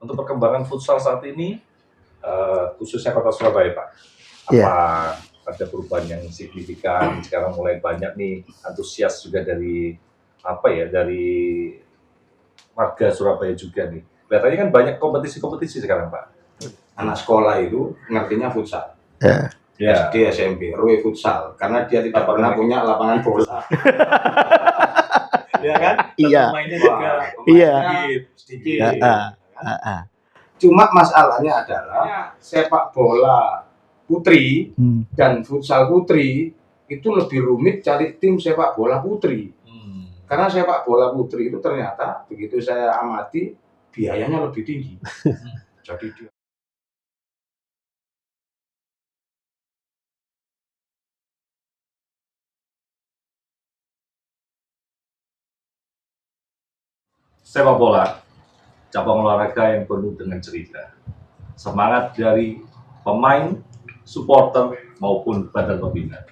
untuk perkembangan futsal saat ini, khususnya Kota Surabaya, Pak? Apa ada perubahan yang signifikan? Sekarang mulai banyak nih antusias juga dari warga Surabaya juga nih. Kelihatannya kan banyak kompetisi-kompetisi sekarang, Pak. Anak sekolah itu ngertinya futsal. Ya. SD, SMP, RW futsal, karena dia tidak pernah punya lapangan bola. Ya kan? Iya. Pemainnya juga Iya. sedikit. Ya. Cuma masalahnya adalah sepak bola putri dan futsal putri itu lebih rumit cari tim sepak bola putri. Karena sepak bola putri itu ternyata begitu saya amati biayanya lebih tinggi. Jadi dia sepak bola, cabang olahraga yang penuh dengan cerita. Semangat dari pemain, supporter, maupun badan pembina.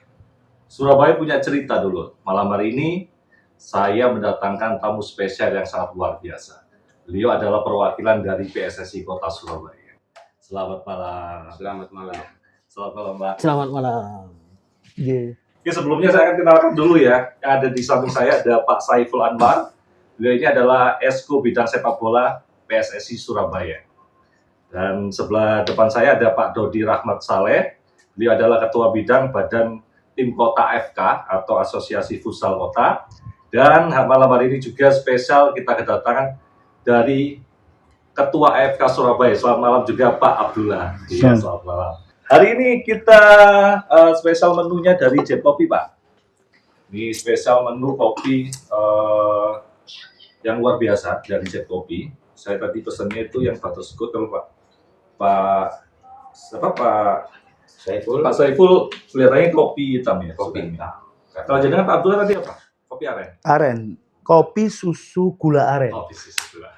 Surabaya punya cerita dulu. Malam hari ini, saya mendatangkan tamu spesial yang sangat luar biasa. Beliau adalah perwakilan dari PSSI Kota Surabaya. Selamat malam. selamat malam. Selamat malam, Pak. Selamat malam. Oke, sebelumnya saya akan kenalkan dulu ya. Yang ada di samping saya ada Pak Saiful Anwar. Beliau ini adalah Esko bidang sepak bola PSSI Surabaya. Dan sebelah depan saya ada Pak Dodi Rahmat Saleh. Beliau adalah Ketua Bidang Badan Tim Kota FK atau Asosiasi Futsal Kota. Dan malam hari ini juga spesial kita kedatangan dari Ketua AFK Surabaya. Selamat malam juga Pak Abdullah. Iya, selamat malam. Hari ini kita spesial menunya dari Jet Kopi, Pak. Ini spesial menu kopi yang luar biasa dari Jet Kopi. Saya tadi pesennya itu yang butterscotch kalau Pak Saiful kelihatannya kopi hitam ya. Kopi hitam. Kalau jenengan Pak Abdullah tadi apa? Kopi aren. Aren, kopi susu gula aren. Kopi susu gula.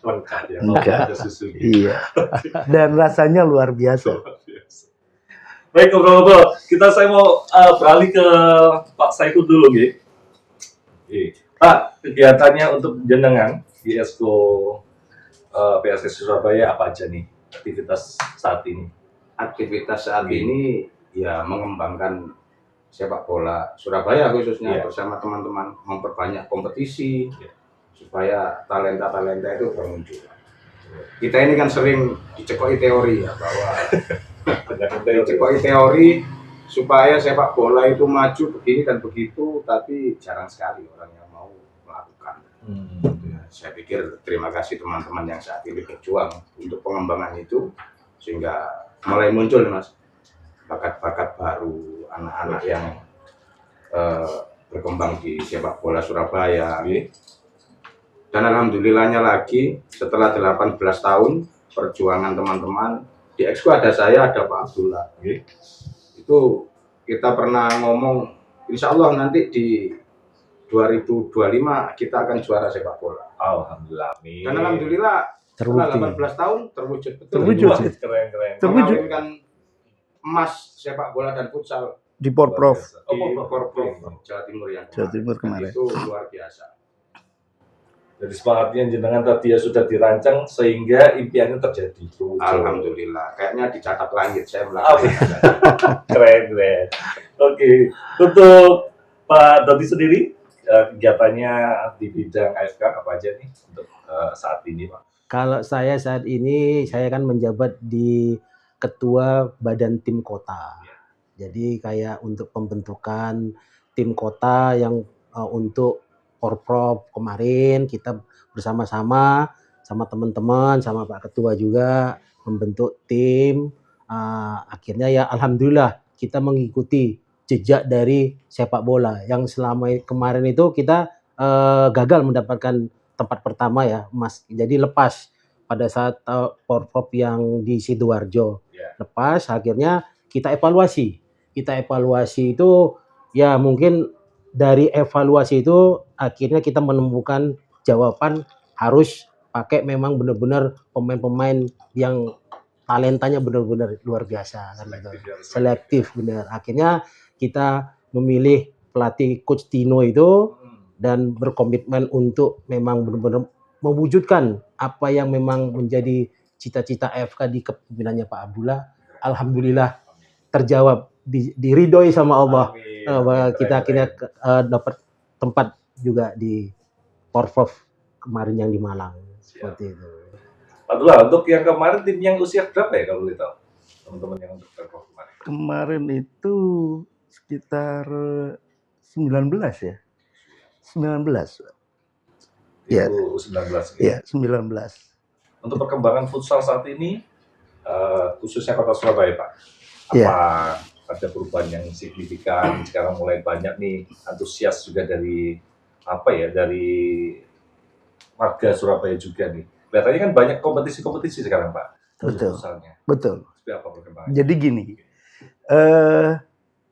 Lengkap ya. Lengkap. Ada susu. Iya. Dan rasanya luar biasa. Baik, ngobrol-ngobrol. Saya mau beralih ke Pak Saiful dulu, gitu. Pak, kegiatannya untuk jenengan di Esko PSSI Surabaya apa aja nih aktivitas saat ini? Aktivitas saat ini ya mengembangkan sepak bola Surabaya khususnya bersama teman-teman memperbanyak kompetisi supaya talenta-talenta itu bermunculan. Kita ini kan sering dicekoki teori ya bahwa dicekoki teori supaya sepak bola itu maju begini dan begitu, tapi jarang sekali orang yang mau melakukan. Ya, saya pikir terima kasih teman-teman yang saat ini berjuang untuk pengembangan itu sehingga mulai muncul Mas bakat-bakat baru, anak-anak yang berkembang di sepak bola Surabaya. Dan alhamdulillahnya lagi setelah 18 tahun perjuangan teman-teman di Exco ada saya, ada Pak Abdullah. Itu kita pernah ngomong insya Allah nanti di 2025 kita akan juara sepak bola. Alhamdulillah. Dan alhamdulillah setelah 18 tahun terwujud betul. Keren. Mengawinkan emas sepak bola dan futsal di Porprov. Di Porprov Jawa Timur yang Jawa Timur kemarin. Itu luar biasa. Jadi semangatnya jenengan tadi ya sudah dirancang sehingga impiannya terjadi. Alhamdulillah. Kayaknya dicatat langit saya melakukan. Keren. Oke. Untuk Pak Dodi sendiri kegiatannya di bidang AFK apa aja nih untuk saat ini, Pak? Kalau saya saat ini saya kan menjabat di Ketua Badan Tim Kota. Jadi kayak untuk pembentukan tim kota yang untuk Porprov kemarin kita bersama-sama sama teman-teman sama Pak Ketua juga membentuk tim. Akhirnya ya alhamdulillah kita mengikuti jejak dari sepak bola yang selama kemarin itu kita gagal mendapatkan tempat pertama ya Mas. Jadi lepas pada saat Porprov yang di Sidoarjo. Lepas akhirnya kita evaluasi itu ya mungkin dari evaluasi itu akhirnya kita menemukan jawaban harus pakai memang benar-benar pemain-pemain yang talentanya benar-benar luar biasa kan gitu. Selektif benar. Akhirnya kita memilih pelatih Coach Tino itu dan berkomitmen untuk memang benar-benar mewujudkan apa yang memang menjadi cita-cita AFK di kepemimpinannya Pak Abdullah. Alhamdulillah terjawab, diridhoi sama Allah. Bahwa kita akhirnya dapat tempat juga di Porprov kemarin yang di Malang. Seperti itu. Abdullah, untuk yang kemarin tim yang usia berapa ya kalau boleh tahu? Teman-teman yang untuk Porprov kemarin. Kemarin itu sekitar 19 ya. 19. Iya. U19. Iya, 19. Untuk perkembangan futsal saat ini, khususnya Kota Surabaya, Pak, apa Iya. ada perubahan yang signifikan? Sekarang mulai banyak nih antusias juga dari dari warga Surabaya juga nih. Kelihatannya kan banyak kompetisi-kompetisi sekarang, Pak. Betul. Futsalnya. Betul. Seperti apa perkembangannya? Jadi gini,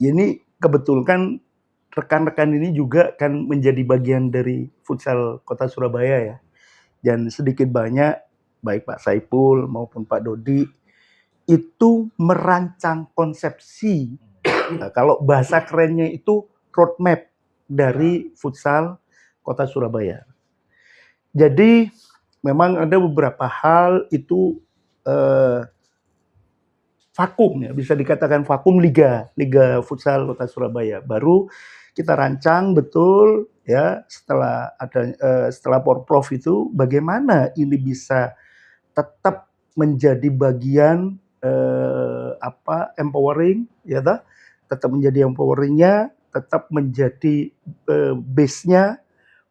ini kebetulan kan rekan-rekan ini juga kan menjadi bagian dari futsal Kota Surabaya ya. Dan sedikit banyak baik Pak Saiful maupun Pak Dodi itu merancang konsepsi, kalau bahasa kerennya itu roadmap dari futsal Kota Surabaya. Jadi memang ada beberapa hal itu vakum ya, bisa dikatakan vakum liga futsal Kota Surabaya. Baru kita rancang betul ya setelah Porprov itu bagaimana ini bisa tetap menjadi bagian empowering ya tetap menjadi empoweringnya, tetap menjadi base-nya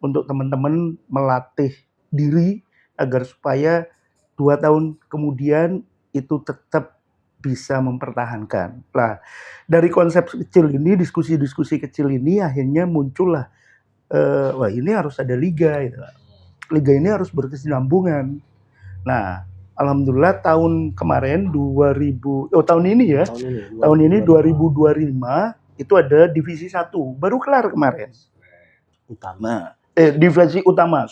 untuk teman-teman melatih diri agar supaya 2 tahun kemudian itu tetap bisa mempertahankan. Nah, dari konsep kecil ini, diskusi-diskusi kecil ini akhirnya muncullah, wah ini harus ada liga, gitu. Liga ini harus berkesinambungan. Nah, alhamdulillah tahun kemarin tahun ini 2025 itu ada divisi 1 baru kelar kemarin. Divisi utama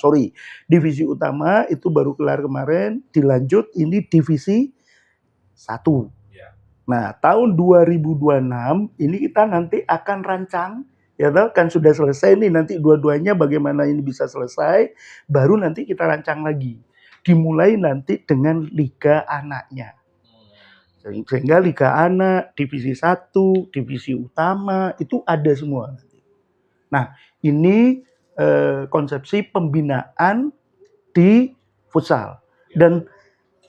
itu baru kelar kemarin, dilanjut ini divisi 1. Nah, tahun 2026 ini kita nanti akan rancang, ya kan sudah selesai nih nanti dua-duanya bagaimana ini bisa selesai, baru nanti kita rancang lagi. Dimulai nanti dengan liga anaknya. Sehingga liga anak, divisi 1, divisi utama itu ada semua. Nah, ini konsepsi pembinaan di futsal. Dan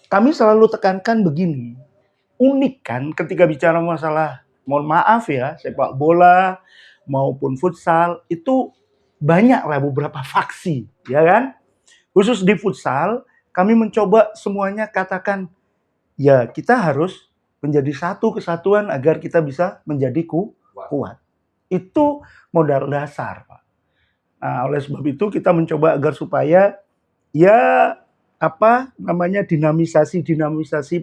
kami selalu tekankan begini, unik kan ketika bicara masalah, mohon maaf ya, sepak bola maupun futsal itu banyaklah beberapa faksi, ya kan? Khusus di futsal, kami mencoba semuanya katakan, ya kita harus menjadi satu kesatuan agar kita bisa menjadi kuat. Itu modal dasar, Pak. Nah, oleh sebab itu kita mencoba agar supaya ya dinamisasi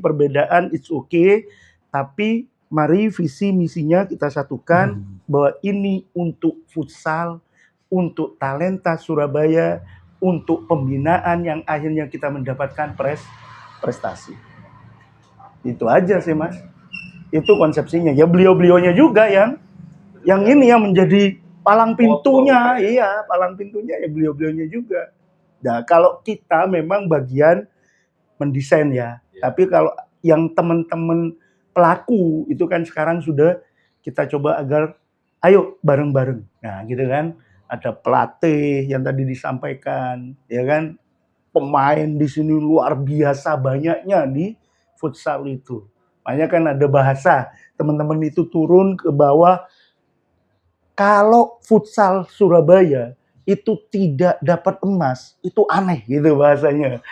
perbedaan it's okay, tapi mari visi misinya kita satukan bahwa ini untuk futsal, untuk talenta Surabaya, untuk pembinaan yang akhirnya kita mendapatkan prestasi. Itu aja sih Mas. Itu konsepsinya. Ya beliau-beliaunya juga yang ini yang menjadi palang pintunya, palang pintunya ya beliau-beliaunya juga. Nah, kalau kita memang bagian mendesain ya. Tapi kalau yang teman-teman pelaku itu kan sekarang sudah kita coba agar ayo bareng-bareng. Nah, gitu kan. Ada pelatih yang tadi disampaikan, ya kan. Pemain di sini luar biasa banyaknya di futsal itu. Makanya kan ada bahasa, teman-teman itu turun ke bawah, kalau futsal Surabaya itu tidak dapat emas, itu aneh gitu bahasanya.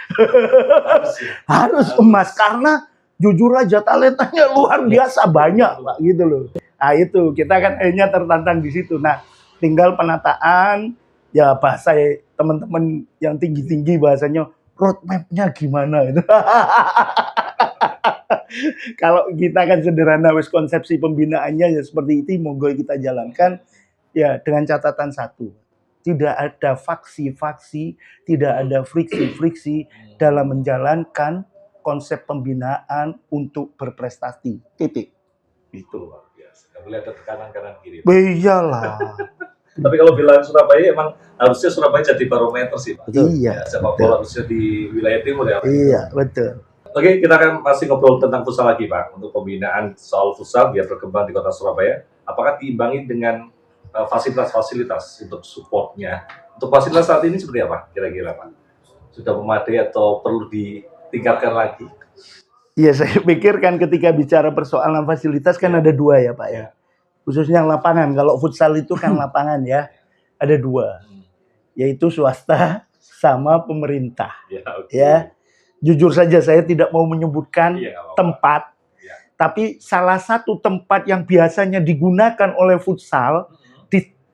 Harus emas, karena jujur aja talentanya luar biasa banyak, Pak, gitu loh. Nah itu, kita kan hanya tertantang di situ. Nah, tinggal penataan, ya bahasa teman-teman yang tinggi-tinggi bahasanya, roadmap-nya gimana itu. Kalau kita kan sederhana, wes konsepsi pembinaannya ya seperti itu, monggo kita jalankan. Ya, dengan catatan satu, tidak ada faksi-faksi, tidak ada friksi-friksi dalam menjalankan konsep pembinaan untuk berprestasi. Titik. Itu. Luar biasa. Nggak boleh ada tekanan kanan kiri. Iyalah. Tapi kalau bilang Surabaya emang harusnya Surabaya jadi barometer sih Pak. Iya, Ya, sepak bola khususnya di wilayah timur ya. Iya, betul. Oke, kita akan masih ngobrol tentang futsal lagi Pak. Untuk pembinaan soal futsal biar berkembang di kota Surabaya, apakah diimbangi dengan fasilitas-fasilitas untuk supportnya? Untuk fasilitas saat ini seperti apa kira-kira Pak? Sudah memadai atau perlu ditingkatkan lagi? Iya, saya pikir kan ketika bicara persoalan fasilitas kan ada dua ya Pak ya. Khususnya lapangan. Kalau futsal itu kan lapangan ya. Ada dua. Yaitu swasta sama pemerintah. Ya, oke. Ya. Jujur saja saya tidak mau menyebutkan Iya, nggak apa-apa. tempat. Ya. Tapi salah satu tempat yang biasanya digunakan oleh futsal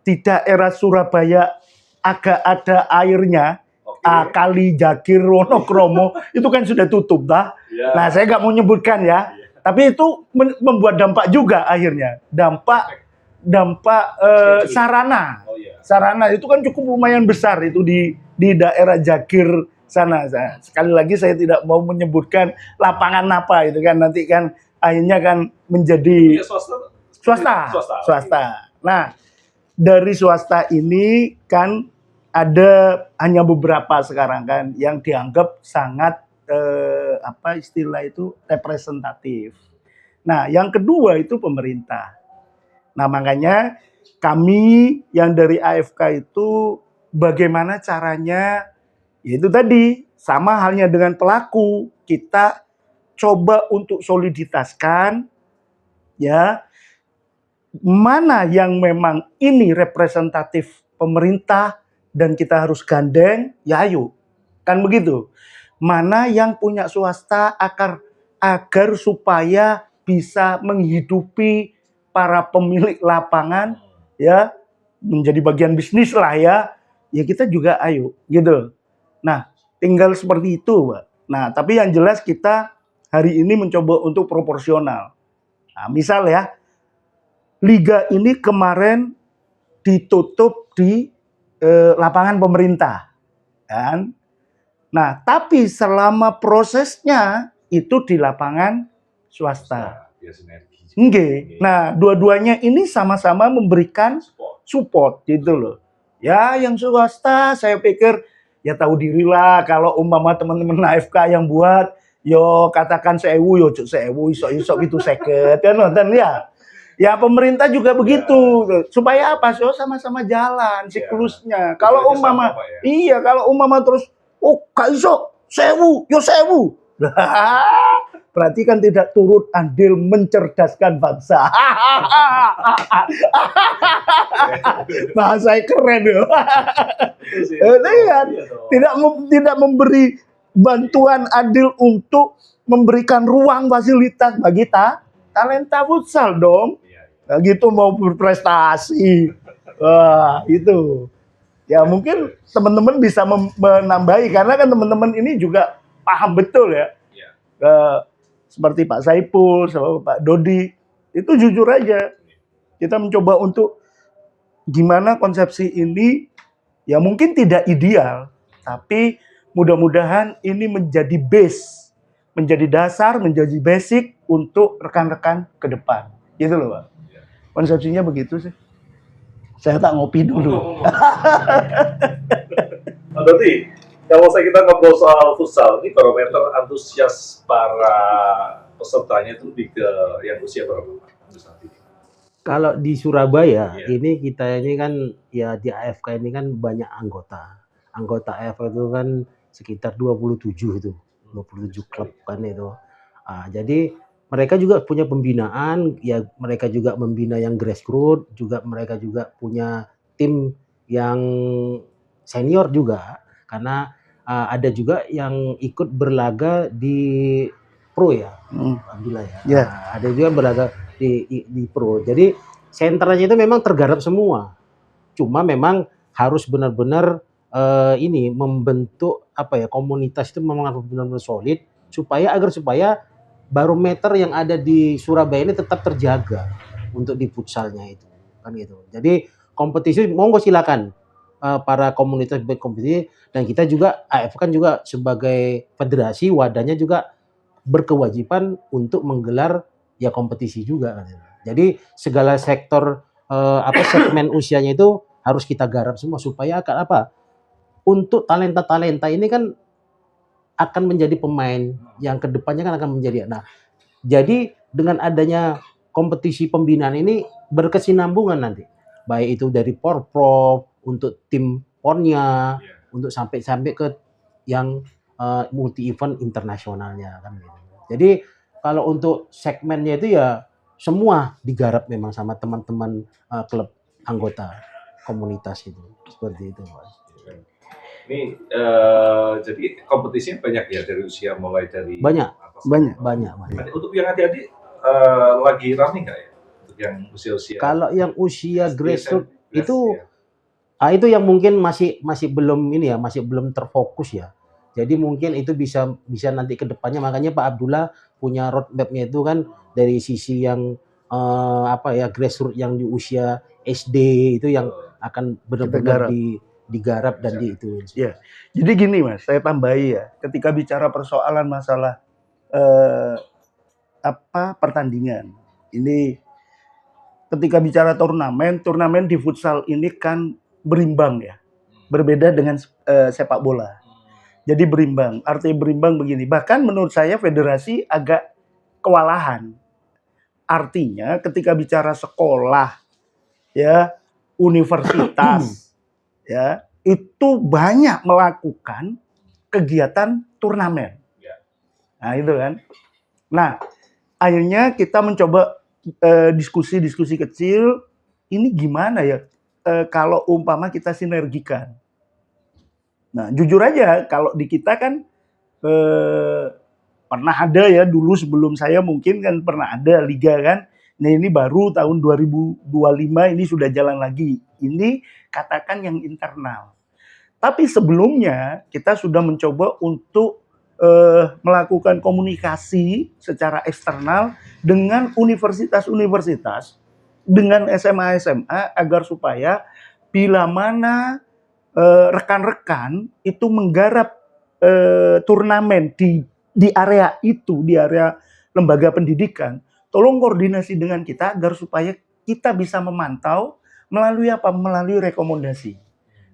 di daerah Surabaya agak ada airnya. Oke. Kali Jagir, Wonokromo itu kan sudah tutup dah. Ya. Nah, saya nggak mau nyebutkan ya. Tapi itu membuat dampak juga akhirnya. Dampak sarana. Oh iya. Sarana itu kan cukup lumayan besar itu di daerah Jagir sana. Sekali lagi saya tidak mau menyebutkan lapangan apa itu kan nanti kan akhirnya kan menjadi Iya, swasta. Nah, dari swasta ini kan ada hanya beberapa sekarang kan yang dianggap sangat apa istilah itu representatif. Nah, yang kedua itu pemerintah. Nah, makanya kami yang dari AFK itu bagaimana caranya, yaitu tadi sama halnya dengan pelaku, kita coba untuk soliditaskan ya mana yang memang ini representatif pemerintah dan kita harus gandeng, ya ayo. Kan begitu. Mana yang punya swasta agar supaya bisa menghidupi para pemilik lapangan ya menjadi bagian bisnis lah ya. Ya kita juga ayo gitu. Nah, tinggal seperti itu, Pak. Nah, tapi yang jelas kita hari ini mencoba untuk proporsional. Nah, misal ya, liga ini kemarin ditutup di lapangan pemerintah, kan? Nah, tapi selama prosesnya itu di lapangan swasta. Ya, sinergi. Nggih. Nah, dua-duanya ini sama-sama memberikan support gitu loh. Ya, yang swasta saya pikir ya tahu dirilah kalau umpama teman-teman AFK yang buat yo katakan 1000 yo 1000 iso-iso gitu 50 kan nonton ya. Ya pemerintah juga begitu. Supaya apa? So sama-sama jalan siklusnya. Kalau umpama iya kalau umpama terus oh gak iso 1000 yo 1000. Berarti kan tidak turut andil mencerdaskan bangsa. Bahasa keren ya. Lihat, tidak memberi bantuan adil untuk memberikan ruang fasilitas bagi talenta futsal dong. Nah, gitu mau berprestasi. Wah, itu. Ya mungkin teman-teman bisa menambahi karena kan teman-teman ini juga paham betul ya. Seperti Pak Saipul, sama Pak Dodi, itu jujur aja kita mencoba untuk gimana konsepsi ini ya mungkin tidak ideal, tapi mudah-mudahan ini menjadi base, menjadi dasar, menjadi basic untuk rekan-rekan ke depan. Gitu loh Pak. Konsepsinya begitu sih. Saya tak ngopi dulu. Berarti kalau kita ngobrol soal futsal, ini barometer antusias para pesertanya itu lebih ke yang usia berapa? Kalau di Surabaya, ini kita ini kan ya di AFK ini kan banyak anggota. Anggota AFK itu kan sekitar 27 itu, 27 klub kan itu. Jadi mereka juga punya pembinaan, ya mereka juga membina yang grassroots, juga mereka juga punya tim yang senior juga, karena ada juga yang ikut berlaga di pro ya, alhamdulillah ya. Yeah. Ada juga berlaga di pro. Jadi senternya itu memang tergarap semua. Cuma memang harus benar-benar ini membentuk apa ya komunitas itu memang harus benar-benar solid supaya barometer yang ada di Surabaya ini tetap terjaga untuk di futsalnya itu kan gitu. Jadi kompetisi monggo silakan para komunitas berkompetisi dan kita juga AF kan juga sebagai federasi wadahnya juga berkewajiban untuk menggelar ya kompetisi juga kan. Jadi segala sektor segmen usianya itu harus kita garap semua supaya akan apa? Untuk talenta-talenta ini kan akan menjadi pemain yang kedepannya kan akan menjadi. Nah, jadi dengan adanya kompetisi pembinaan ini berkesinambungan nanti, baik itu dari Porprov untuk tim Ponnya, untuk sampai ke yang multi event internasionalnya kan gitu. Jadi kalau untuk segmennya itu ya semua digarap memang sama teman-teman klub anggota komunitas itu seperti itu, Mas. Ini jadi kompetisinya banyak ya dari usia mulai dari Banyak. atas. Banyak. Banyak. Untuk yang adik-adik lagi rame nggak ya? Untuk yang usia-usia. Kalau yang usia grassroots itu ya. itu yang mungkin masih belum ini ya, masih belum terfokus ya. Jadi mungkin itu bisa nanti ke depannya, makanya Pak Abdullah punya roadmap-nya itu kan dari sisi yang grassroots yang di usia SD itu yang akan benar-benar digarap dan diituin. Ya. Jadi gini Mas, saya tambahi ya. Ketika bicara persoalan masalah pertandingan. Ini ketika bicara turnamen di futsal ini kan berimbang ya. Berbeda dengan sepak bola. Jadi berimbang. Artinya berimbang begini. Bahkan menurut saya federasi agak kewalahan. Artinya ketika bicara sekolah ya, universitas ya, itu banyak melakukan kegiatan turnamen. Nah, itu kan. Nah, akhirnya kita mencoba diskusi-diskusi kecil, ini gimana ya kalau umpama kita sinergikan. Nah, jujur aja kalau di kita kan pernah ada ya dulu sebelum saya mungkin kan pernah ada liga kan. Nah, ini baru tahun 2025 ini sudah jalan lagi. Ini katakan yang internal. Tapi sebelumnya kita sudah mencoba untuk melakukan komunikasi secara eksternal dengan universitas-universitas, dengan SMA-SMA agar supaya bila mana rekan-rekan itu menggarap turnamen di area itu, di area lembaga pendidikan, tolong koordinasi dengan kita agar supaya kita bisa memantau melalui apa? Melalui rekomendasi.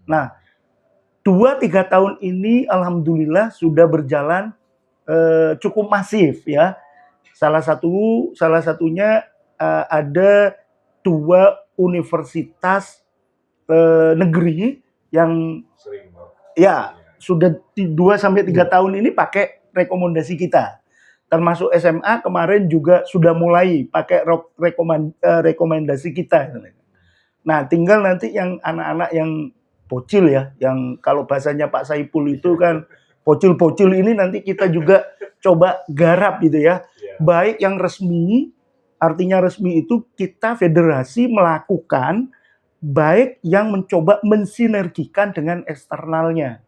Nah, 2-3 tahun ini alhamdulillah sudah berjalan cukup masif ya. Salah satunya ada 2 universitas negeri yang sudah 2-3 tahun ini pakai rekomendasi kita. Termasuk SMA kemarin juga sudah mulai pakai rekomendasi kita. Nah, tinggal nanti yang anak-anak yang bocil ya, yang kalau bahasanya Pak Saipul itu kan bocil-bocil ini nanti kita juga coba garap gitu ya. Baik yang resmi, artinya resmi itu kita federasi melakukan, baik yang mencoba mensinergikan dengan eksternalnya.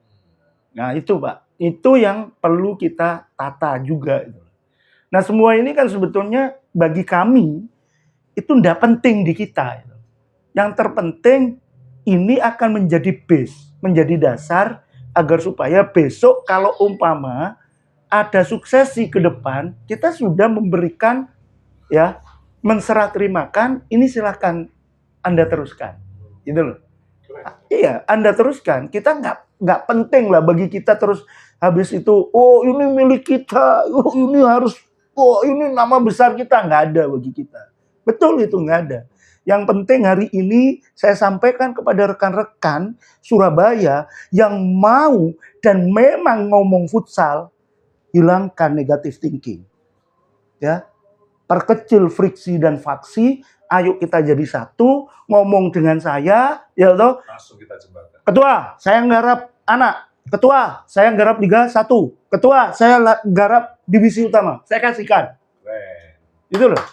Nah itu Pak, itu yang perlu kita tata juga. Nah semua ini kan sebetulnya bagi kami itu tidak penting di kita. Yang terpenting ini akan menjadi base, menjadi dasar agar supaya besok kalau umpama ada suksesi ke depan, kita sudah memberikan ya, menserah terimakan, ini silahkan Anda teruskan. Gitu loh. Iya, Anda teruskan. Kita nggak penting lah bagi kita terus habis itu, oh ini milik kita, oh ini harus, oh ini nama besar kita, nggak ada bagi kita. Betul itu nggak ada. Yang penting hari ini saya sampaikan kepada rekan-rekan Surabaya yang mau dan memang ngomong futsal, hilangkan negative thinking. Ya. Perkecil friksi dan faksi, ayo kita jadi satu, ngomong dengan saya, ya toh. Langsung kita jembatan. Ketua, saya nggarap anak. Ketua, saya nggarap Liga 1. Ketua, saya nggarap divisi utama. Saya kasihkan. Itu loh.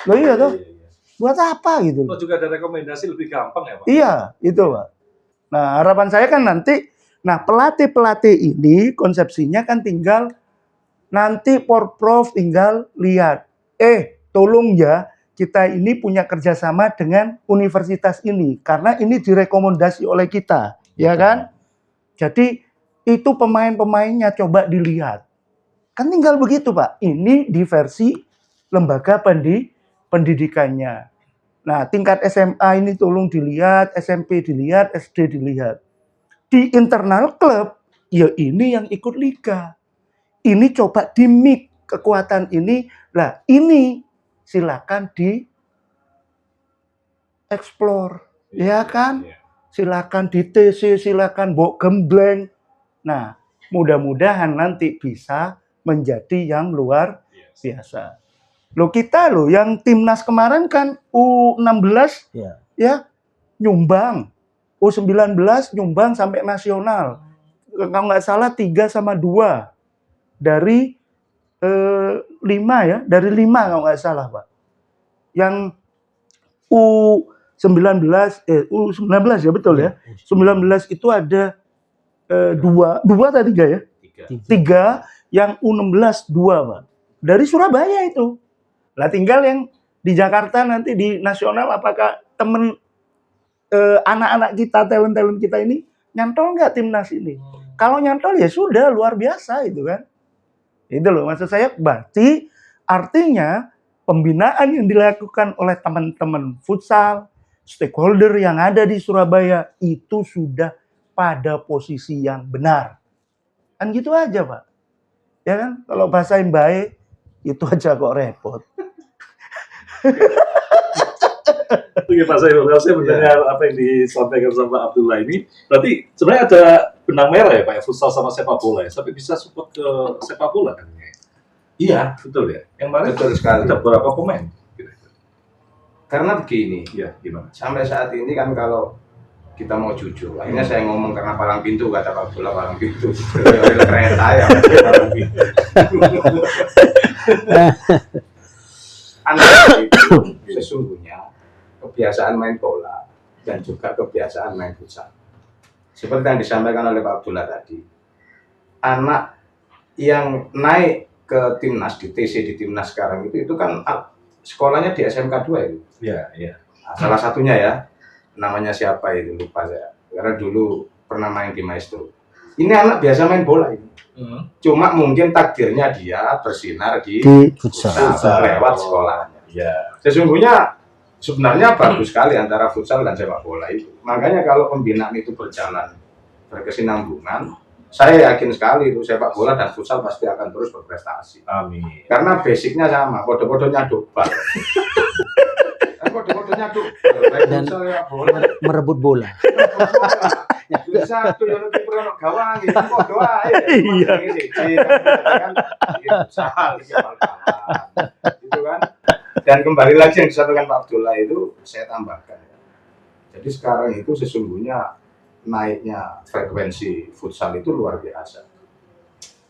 Loh iya toh. Buat apa gitu? Itu juga ada rekomendasi lebih gampang ya Pak? Iya, itu Pak. Nah harapan saya kan nanti, nah pelatih-pelatih ini konsepsinya kan tinggal nanti Porprov tinggal lihat, tolong ya kita ini punya kerjasama dengan universitas ini karena ini direkomendasi oleh kita, ya kan? Jadi itu pemain-pemainnya coba dilihat, kan tinggal begitu Pak. Ini di versi lembaga pendidikannya. Nah, tingkat SMA ini tolong dilihat, SMP dilihat, SD dilihat. Di internal klub, ya ini yang ikut liga. Ini coba di-mix kekuatan ini. Lah, ini silakan di explore, ya kan? Iya. Silakan di TC, silakan bok gembleng. Nah, mudah-mudahan nanti bisa menjadi yang luar biasa. Loh kita loh yang timnas kemarin kan U16 ya nyumbang. U19 nyumbang sampai nasional. Kalau nggak salah 3 sama 2 dari 5 ya, dari 5 kalau nggak salah, Pak. Yang U19 ya betul ya. 19 itu ada 2 atau 3 ya? 3, yang U16 2, Pak. Dari Surabaya itu. Lah tinggal yang di Jakarta nanti di nasional apakah temen anak-anak kita, talent-talent kita ini nyantol nggak timnas ini? Kalau nyantol ya sudah luar biasa itu kan. Itu loh maksud saya, berarti artinya pembinaan yang dilakukan oleh teman-teman futsal, stakeholder yang ada di Surabaya itu sudah pada posisi yang benar. Kan gitu aja, Pak. Ya kan? Kalau bahasa yang baik itu aja kok repot. Oke Pak Saiful, kalau saya mendengar apa yang disampaikan sama Abdullah ini, berarti sebenarnya ada benang merah ya Pak ya, futsal sama sepak bola ya, sampai bisa support ke sepak bola kan? Iya, Betul ya? Yang mana betul sekali. ada beberapa pemain. Karena begini, Iya, gimana? sampai saat ini kan kalau kita mau jujur, akhirnya saya ngomong karena palang pintu, kata Pak Bola palang pintu. Kereta ya, palang pintu. Anak itu sesungguhnya kebiasaan main bola dan juga kebiasaan main futsal. Seperti yang disampaikan oleh Pak Abdullah tadi, anak yang naik ke timnas di TC di timnas sekarang itu kan sekolahnya di SMK 2 itu. Iya, iya. Nah, salah satunya ya, namanya siapa itu lupa saya. Karena dulu pernah main di Maestro. Ini anak biasa main bola ini. Cuma mungkin takdirnya dia bersinar di futsal lewat sekolahnya. Iya. Sesungguhnya sebenarnya bagus sekali antara futsal dan sepak bola itu. Makanya kalau pembinaan itu berjalan berkesinambungan, saya yakin sekali itu sepak bola dan futsal pasti akan terus berprestasi. Amin. Karena basicnya sama, kode-kodenya dobal. Kode-kodenya dobal. Dan futsal ya bola. merebut bola. Satu yang lebih pernah gawang itu kok doa Iya. Itu kan. Dan kembali lagi yang disampaikan Pak Abdullah itu saya tambahkan. Jadi sekarang itu sesungguhnya naiknya frekuensi futsal itu luar biasa.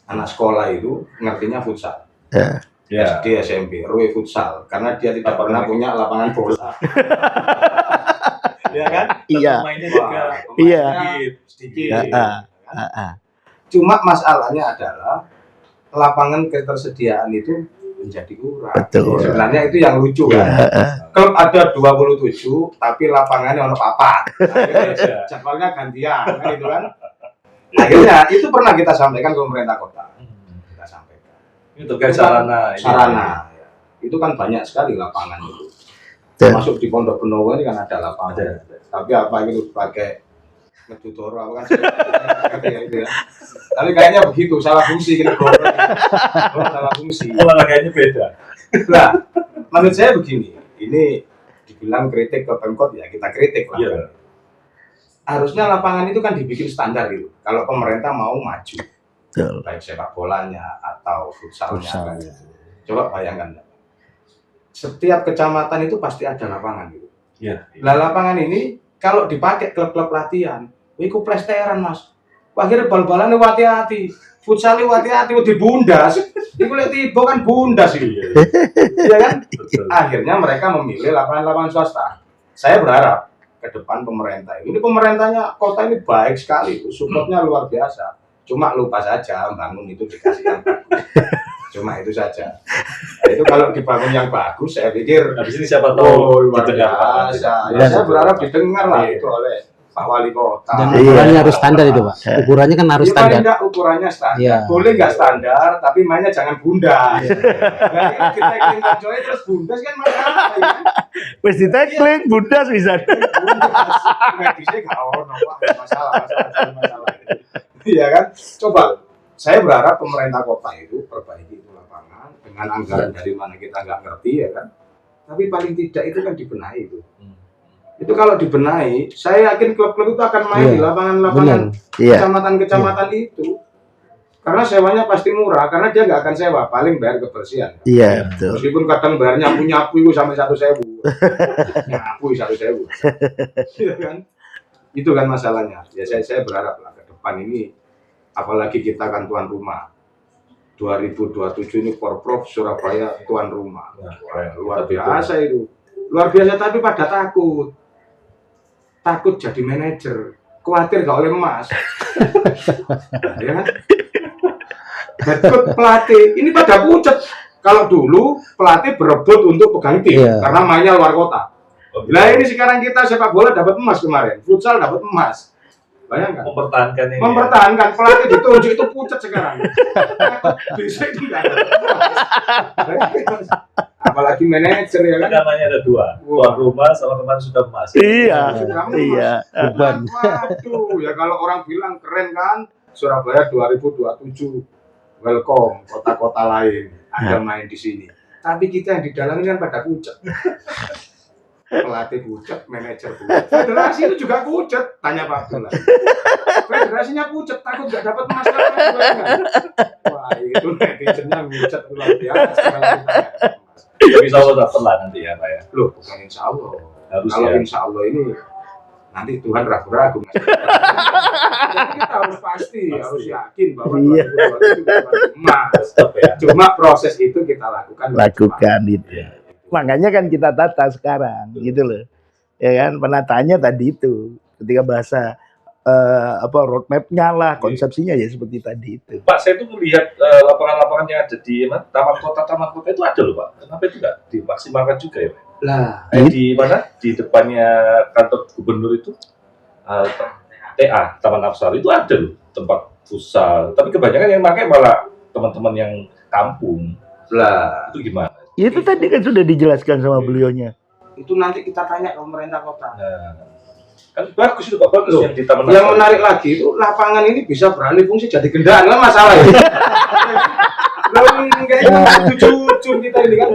Anak sekolah itu ngertinya futsal. Ya. SD, SMP, RW futsal karena dia tidak pernah punya lapangan bola. Ya kan? Iya. Pemainnya juga. Iya. Sedikit. Ya, Cuma masalahnya adalah lapangan ketersediaan itu menjadi kurang. Betul. Sebenarnya itu yang lucu kan. Klub ada 27 tapi lapangannya ono 4. Akhirnya jadwalnya gantian kan gitu kan. Akhirnya itu pernah kita sampaikan ke pemerintah kota. Kita sampaikan. Ini terkait sarana. Sarana. Ya. Itu kan banyak sekali lapangan itu. Masuk di Pondok Benowo ini kan ada lapangan. Tapi apa itu pakai ngedutoro apa kan gitu ya. Tapi kayaknya begitu, salah fungsi kita salah fungsi. Olahraganya beda. Nah, menurut saya begini, ini dibilang kritik ke Pemkot ya kita kritik lah. Iya. Harusnya lapangan itu kan dibikin standar gitu. Kalau pemerintah mau maju, Betul. baik sepak bolanya atau futsalnya. Kan. Coba bayangkan. Setiap kecamatan itu pasti ada lapangan gitu. Iya. Nah lapangan ini kalau dipakai klub-klub latihan, itu plesteran mas. Akhirnya bal-balannya hati-hati, futsalnya hati-hati, dibundas. Itu lihat tiba kan bundas itu, ya kan? Betul. Akhirnya mereka memilih lapangan-lapangan swasta. Saya berharap ke depan pemerintah ini pemerintahnya kota ini baik sekali, supportnya luar biasa. Cuma lupa saja bangun itu dikasih yang bagus. Cuma itu saja. Nah, itu kalau dibangun yang bagus, saya pikir Habis ini siapa tahu luar didengar. biasa. Ya, saya berharap didengar lah itu oleh Pak Wali Kota. Dan ukurannya harus standar itu, Pak. Ukurannya kan harus Ya, paling standar. enggak ukurannya standar. Iya. Boleh nggak standar, tapi mainnya jangan bundas. Nah, kita ingin joy terus bundas kan masalah. Ya. Wis ditekling bundas bisa. Medisnya nggak ono, Pak. Masalah. Iya kan? Coba, saya berharap pemerintah kota itu perbaiki itu lapangan dengan anggaran dari mana kita nggak ngerti ya kan. Tapi paling tidak itu kan dibenahi itu. Itu kalau dibenahi, saya yakin klub-klub itu akan main di lapangan-lapangan kecamatan-kecamatan itu. Karena sewanya pasti murah, karena dia nggak akan sewa, paling bayar kebersihan. Iya, betul. Meskipun kadang bayar nyapu itu sampai 1.000. Nyapu 1.000. Iya kan? Itu kan masalahnya. Ya saya berharap lah ke depan ini, apalagi kita kan tuan rumah. 2027 ini Porprov Surabaya tuan rumah. Luar biasa itu. Luar biasa, tapi pada takut. Takut jadi manajer. Khawatir gak oleh emas. Ya kan? Takut pelatih. Ini pada pucet. Kalau dulu pelatih berebut untuk pegang tim karena mainnya luar kota. Nah ini sekarang kita sepak bola dapat emas kemarin. Futsal dapat emas. Bayangkan. Mempertahankan ini. Mempertahankan pelatih ditunjuk itu pucet sekarang. Bisa itu enggak ada. Apalagi manajer ya kan. Namanya ada dua. Tuan rumah sama kemarin sudah emas. Iya. Beban. Waduh, ya kalau orang bilang keren kan, Surabaya 2027. Welcome kota-kota lain. Anda main di sini. Tapi kita yang di dalam ini kan pada pucet. Pelatih pucet, manajer pucet. Federasi itu juga pucet. Tanya Pak Abdullah. Federasinya pucet, takut nggak dapat emas. Wah, itu netizennya pucet luar biasa. Insya Allah dapat lah nanti ya Pak ya. Loh, bukan insya Allah. Kalau ya. insya Allah ini nanti Tuhan ragu-ragu. Kita harus pasti, harus yakin bahwa 2027 dapat emas. Cuma proses itu kita lakukan itu. Makanya kan kita tata sekarang, gitu loh. Ya kan, penataannya tadi itu. Ketika bahasa roadmap-nya lah, konsepsinya ya seperti tadi itu. Pak, saya tuh melihat lapangan-lapangan yang ada di taman kota itu ada loh Pak. Kenapa itu nggak dimaksimalkan juga ya Pak? Lah, di mana? Di depannya kantor gubernur itu TA Taman Apsara itu ada loh tempat futsal. Tapi kebanyakan yang pakai malah teman-teman yang kampung. Lah, itu gimana? Itu tadi kan sudah dijelaskan sama beliaunya. Itu nanti kita tanya ke pemerintah kota. Nah, kan bagus itu Pak, bagus yang di Taman Yang menarik lagi itu lapangan ini bisa beralih fungsi jadi gendaan kan masalah ya. Lalu kayak cucu kita ini kan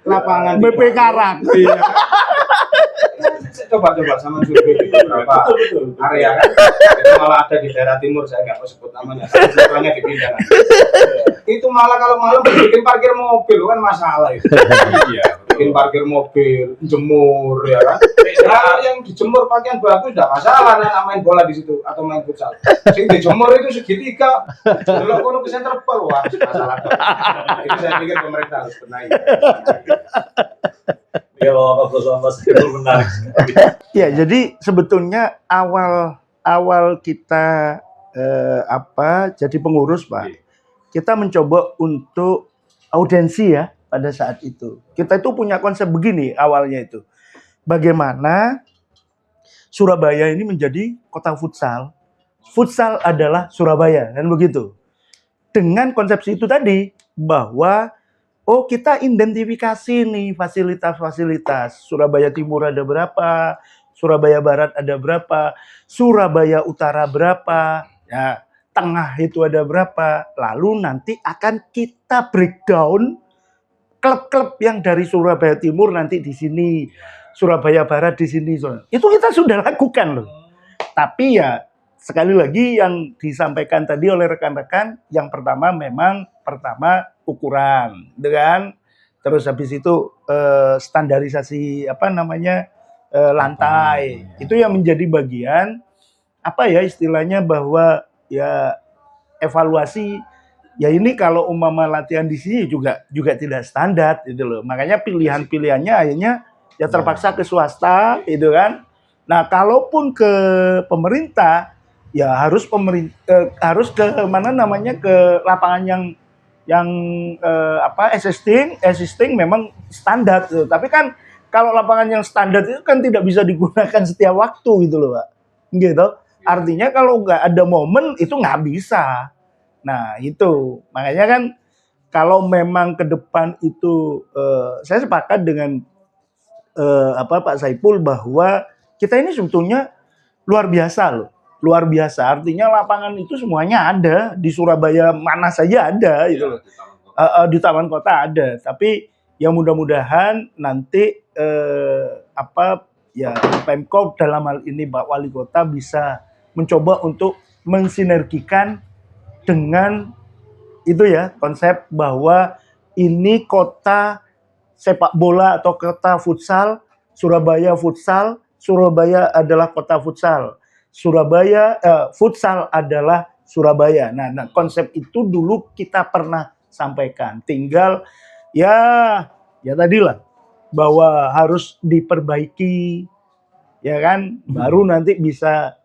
lapangan BP Karang. Iya. Coba sama survei itu berapa area kan? Itu malah ada di daerah timur, saya nggak mau sebut namanya. Sebenarnya dipindah. Itu malah kalau malam bikin parkir mobil kan masalah itu. Iya. Bikin parkir mobil, jemur ya kan. Nah, yang dijemur pakaian bagus tidak masalah anak main bola di situ atau main futsal. Sing dijemur itu segitiga. Kalau kono ke center pol wah masalah. Itu saya pikir pemerintah harus benahi. Kalau Mas itu menarik. Ya, jadi sebetulnya awal kita jadi pengurus Pak, kita mencoba untuk audiensi ya pada saat itu. Kita itu punya konsep begini awalnya itu. Bagaimana Surabaya ini menjadi kota futsal. Futsal adalah Surabaya, kan begitu. Dengan konsepsi itu tadi bahwa kita identifikasi nih fasilitas-fasilitas. Surabaya Timur ada berapa, Surabaya Barat ada berapa, Surabaya Utara berapa, ya, tengah itu ada berapa. Lalu nanti akan kita breakdown klub-klub yang dari Surabaya Timur nanti di sini, Surabaya Barat di sini. Itu kita sudah lakukan loh. Tapi ya sekali lagi yang disampaikan tadi oleh rekan-rekan, yang pertama memang ukuran, dengan terus habis itu standarisasi lantai. Itu yang menjadi bagian istilahnya bahwa ya evaluasi ya ini kalau umpama latihan di sini juga tidak standar gitu loh. Makanya pilihannya akhirnya ya terpaksa ke swasta gitu kan. Nah, kalaupun ke pemerintah ya harus ke ke lapangan yang existing memang standar gitu. Tapi kan kalau lapangan yang standar itu kan tidak bisa digunakan setiap waktu gitu loh Pak. Gitu. Artinya kalau nggak ada momen itu nggak bisa. Nah itu makanya kan kalau memang ke depan itu saya sepakat dengan Pak Saiful bahwa kita ini sebetulnya luar biasa loh. Luar biasa. Artinya lapangan itu semuanya ada di Surabaya, mana saja ada gitu loh. Di Taman Kota ada. Tapi ya mudah-mudahan nanti Pemkab dalam hal ini Pak Wali Kota bisa mencoba untuk mensinergikan dengan itu ya, konsep bahwa ini kota sepak bola atau kota futsal, Surabaya futsal, Surabaya adalah kota futsal. Futsal adalah Surabaya. Nah, konsep itu dulu kita pernah sampaikan. Tinggal ya tadilah bahwa harus diperbaiki, ya kan? Baru nanti bisa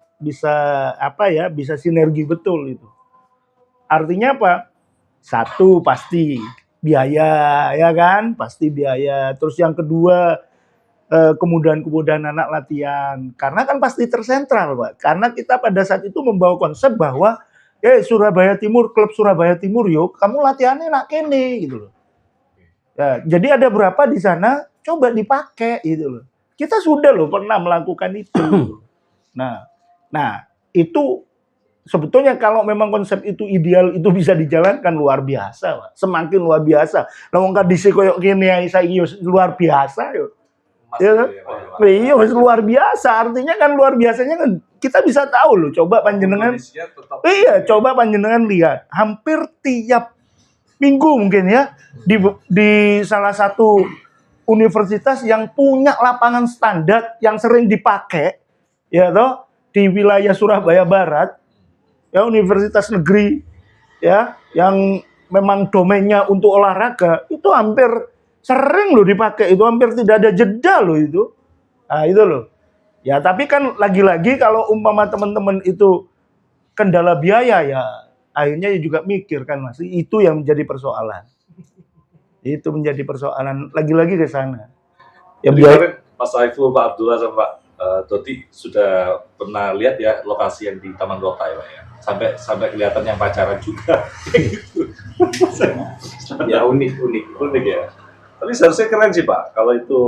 sinergi betul itu. Artinya apa? Satu pasti biaya, ya kan? Pasti biaya. Terus yang kedua kemudahan anak latihan. Karena kan pasti tersentral, Pak. Karena kita pada saat itu membawa konsep bahwa Surabaya Timur, klub Surabaya Timur, yuk kamu latihannya nak kene gitu loh. Ya, jadi ada berapa di sana coba dipakai gitu loh. Kita sudah loh pernah melakukan itu. Nah, itu sebetulnya kalau memang konsep itu ideal, itu bisa dijalankan luar biasa, Pak. Semakin luar biasa. Lah wong kadise koyo kene saiki luar biasa yo. Ya, iya luar biasa. Artinya kan luar biasanya kan kita bisa tahu loh. Coba panjenengan. Iya, coba panjenengan lihat. Hampir tiap minggu mungkin ya di salah satu universitas yang punya lapangan standar yang sering dipakai, ya toh, di wilayah Surabaya Barat. Ya, universitas negeri ya yang memang domainnya untuk olahraga itu hampir sering loh dipakai, itu hampir tidak ada jeda loh itu. Nah, itu loh. Ya, tapi kan lagi-lagi kalau umpama teman-teman itu kendala biaya ya akhirnya juga mikir kan Mas, itu yang menjadi persoalan. Itu menjadi persoalan lagi-lagi ke sana. Ya biar Mas Saiful, Pak Abdullah sama Pak Dodi sudah pernah lihat ya lokasi yang di Taman Kota ya Pak ya. Sampai kelihatan yang pacaran juga. Ya unik ya. Tapi seharusnya keren sih Pak, kalau itu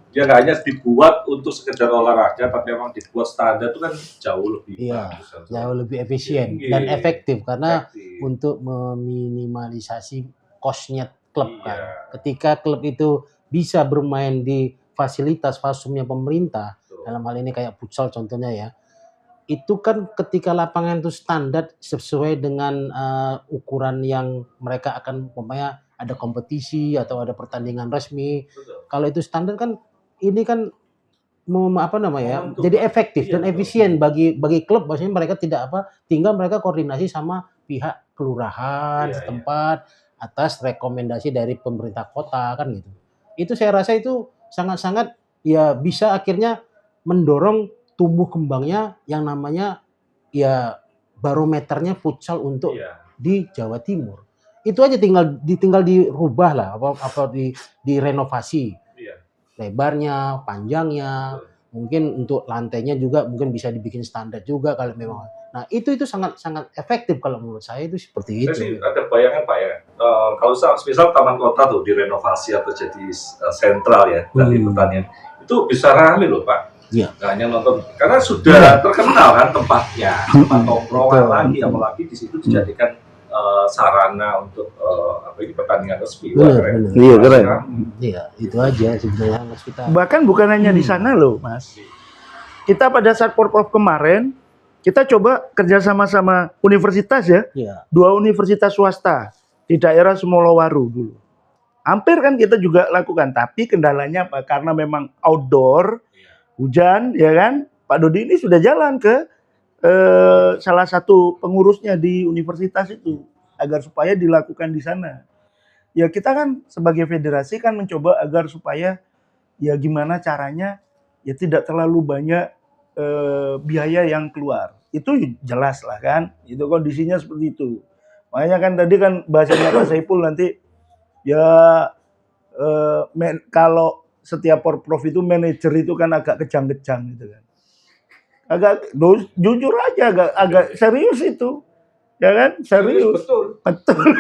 dia nggak hanya dibuat untuk sekedar olahraga, tapi memang dibuat standar itu kan jauh lebih bagus. Jauh lebih efisien dan efektif karena untuk meminimalisasi cost-nya klub kan. Ketika klub itu bisa bermain di fasilitas fasumnya pemerintah, dalam hal ini kayak futsal contohnya ya, itu kan ketika lapangan itu standar sesuai dengan ukuran yang mereka akan umpamanya ada kompetisi atau ada pertandingan resmi. Betul. Kalau itu standar kan ini kan jadi efektif dan efisien bagi klub, maksudnya mereka tinggal mereka koordinasi sama pihak kelurahan setempat atas rekomendasi dari pemerintah kota kan gitu. Itu saya rasa itu sangat-sangat ya bisa akhirnya mendorong tumbuh kembangnya yang namanya ya barometernya futsal untuk di Jawa Timur. Itu aja tinggal dirubah lah direnovasi. Lebarnya, panjangnya, mungkin untuk lantainya juga mungkin bisa dibikin standar juga kalau memang. Nah, itu sangat efektif kalau menurut saya itu seperti itu. Saya sih ada bayangan Pak ya. Kalau misal Taman Kota tuh direnovasi atau jadi sentral ya dari pertanian, itu bisa rame loh Pak. Iya. Nggak hanya nonton, karena sudah terkenal kan tempatnya, tempat tongkrongan lagi, apalagi di situ dijadikan sarana untuk pertandingan resmi. Keren. Iya, itu aja sebenarnya harus kita. Bahkan bukan hanya di sana loh, Mas. Kita pada saat Porprov kemarin, kita coba kerjasama sama universitas ya. Iya. 2 universitas swasta di daerah Sumolowaru dulu. Hampir kan kita juga lakukan, tapi kendalanya apa? Karena memang outdoor, hujan, ya kan? Pak Dodi ini sudah jalan ke salah satu pengurusnya di universitas itu agar supaya dilakukan di sana. Ya kita kan sebagai federasi kan mencoba agar supaya ya gimana caranya ya tidak terlalu banyak biaya yang keluar. Itu jelas lah kan. Itu kondisinya seperti itu. Makanya kan tadi kan bahasanya Pak Saiful nanti ya kalau setiap Porprov itu manajer itu kan agak kejang-kejang gitu kan. Agak jujur aja agak serius itu. Ya kan? Serius. Betul.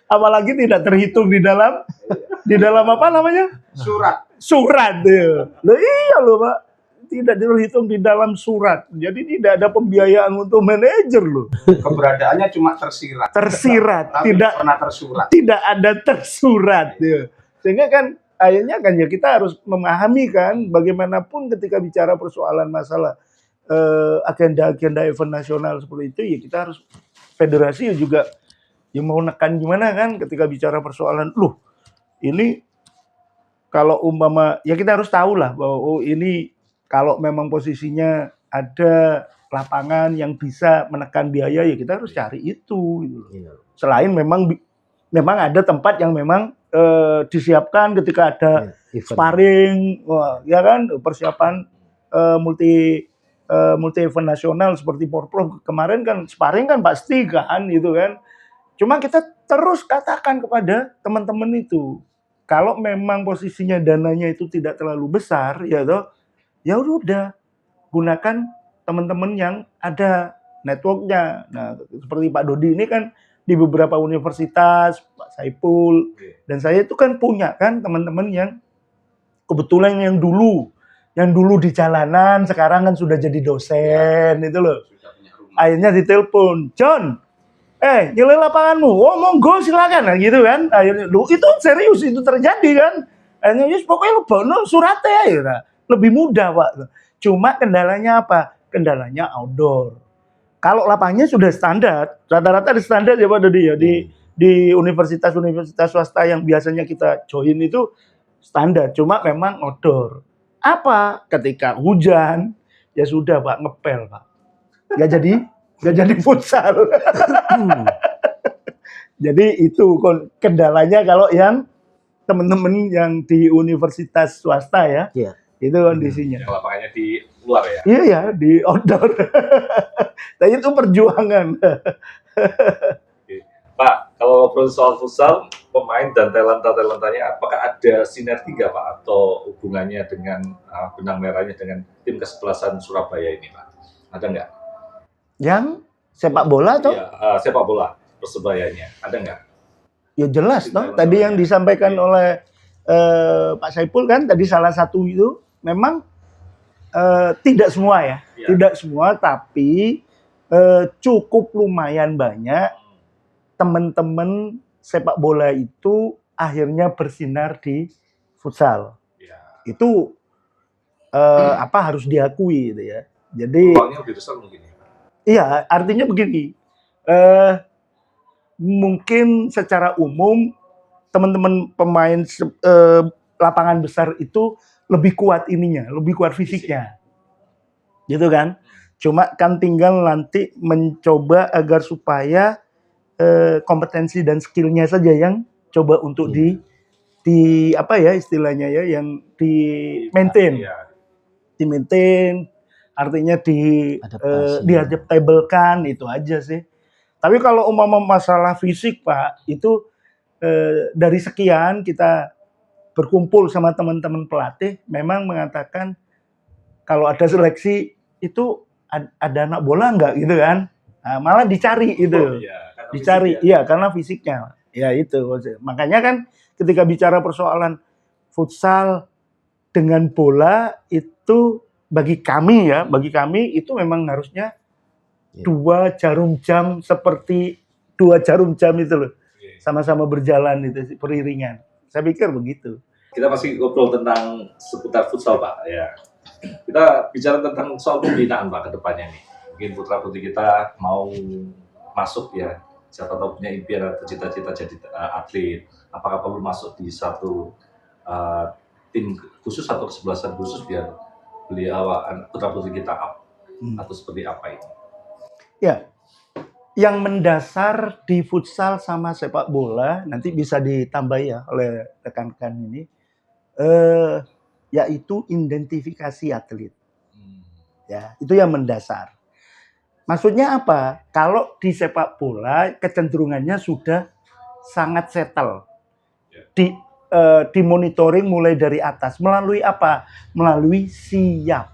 Apalagi tidak terhitung di dalam Di dalam apa namanya? Surat. Surat ya. Loh iya loh Pak. Tidak terhitung di dalam surat. Jadi tidak ada pembiayaan untuk manajer loh. Keberadaannya cuma tersirat. Tersirat, Tapi tidak pernah tersurat. tidak ada tersurat ya. Sehingga kan akhirnya kan ya kita harus memahami kan bagaimanapun ketika bicara persoalan masalah agenda-agenda event nasional seperti itu ya kita harus federasi juga ya mau nekan gimana kan ketika bicara persoalan loh ini kalau umpama ya kita harus tahu lah bahwa oh ini kalau memang posisinya ada lapangan yang bisa menekan biaya ya kita harus cari itu gitu loh. Iya. Selain memang ada tempat yang memang disiapkan ketika ada Event. sparring, wah, ya kan persiapan multi event nasional seperti Porprov kemarin kan sparring kan pasti kan itu kan. Cuma kita terus katakan kepada teman-teman itu kalau memang posisinya dananya itu tidak terlalu besar ya toh ya udah gunakan teman-teman yang ada networknya. Nah seperti Pak Dodi ini kan di beberapa universitas, Pak Saiful dan saya itu kan punya kan teman-teman yang kebetulan yang dulu di jalanan sekarang kan sudah jadi dosen itu loh. Sudah punya rumah. Akhirnya ditelepon, John, nyilai lapanganmu, oh monggo silakan, nah, gitu kan. Akhirnya, lu itu serius itu terjadi kan. Akhirnya yes, pokoknya lu bawa suratnya ya, lebih mudah Pak. Cuma kendalanya apa? Kendalanya outdoor. Kalau lapangannya sudah standar, rata-rata di standar ya Pak Dodi ya di universitas-universitas swasta yang biasanya kita join itu standar, cuma memang outdoor. Apa? Ketika hujan ya sudah Pak ngepel Pak. Gak jadi futsal. Jadi itu kendalanya kalau yang teman-teman yang di universitas swasta ya. Iya. Itu kondisinya. Yang lapangannya di luar ya. Iya ya, di outdoor. Tapi itu perjuangan. Pak, kalau ngobrol soal futsal, pemain dan talenta-talentanya apakah ada sinergi nggak Pak atau hubungannya dengan benang merahnya dengan tim kesebelasan Surabaya ini Pak? Ada nggak? Yang sepak bola atau? Iya, sepak bola Persebayanya, ada nggak? Ya jelas toh. Tadi yang disampaikan oleh Pak Saiful kan tadi salah satu itu memang tidak semua ya, tidak semua tapi cukup lumayan banyak teman-teman sepak bola itu akhirnya bersinar di futsal. Ya. Itu harus diakui gitu ya. Jadi Peluangnya lebih besar mungkin ya. iya, artinya begini. Mungkin secara umum teman-teman pemain lapangan besar itu lebih kuat ininya, lebih kuat fisiknya. Gitu kan? Cuma kan tinggal nanti mencoba agar supaya kompetensi dan skillnya saja yang coba untuk di apa ya istilahnya ya yang di maintain. Di maintain artinya diadaptablekan itu aja sih. Tapi kalau umpama masalah fisik Pak, itu dari sekian kita berkumpul sama teman-teman pelatih memang mengatakan kalau ada seleksi itu ada anak bola enggak gitu kan. Nah, malah dicari itu. Dicari, iya karena fisiknya. Ya itu. Makanya kan ketika bicara persoalan futsal dengan bola itu bagi kami itu memang harusnya 2 jarum jam seperti 2 jarum jam itu loh. Sama-sama berjalan itu beriringan. Saya pikir begitu. Kita masih ngobrol tentang seputar futsal Pak ya. Kita bicara tentang soal pembinaan Pak ke depannya nih. Mungkin putra-putri kita mau masuk ya. Siapa tahu punya impian atau cita-cita jadi atlet. Apakah perlu masuk di satu tim khusus atau kesebelasan khusus biar beliau putra-putri kita up atau seperti apa ini? Ya, yang mendasar di futsal sama sepak bola nanti bisa ditambah ya oleh rekan-rekan ini, yaitu identifikasi atlet. Ya, itu yang mendasar. Maksudnya apa? Kalau di sepak bola kecenderungannya sudah sangat settle. Di monitoring mulai dari atas. Melalui apa? Melalui siap.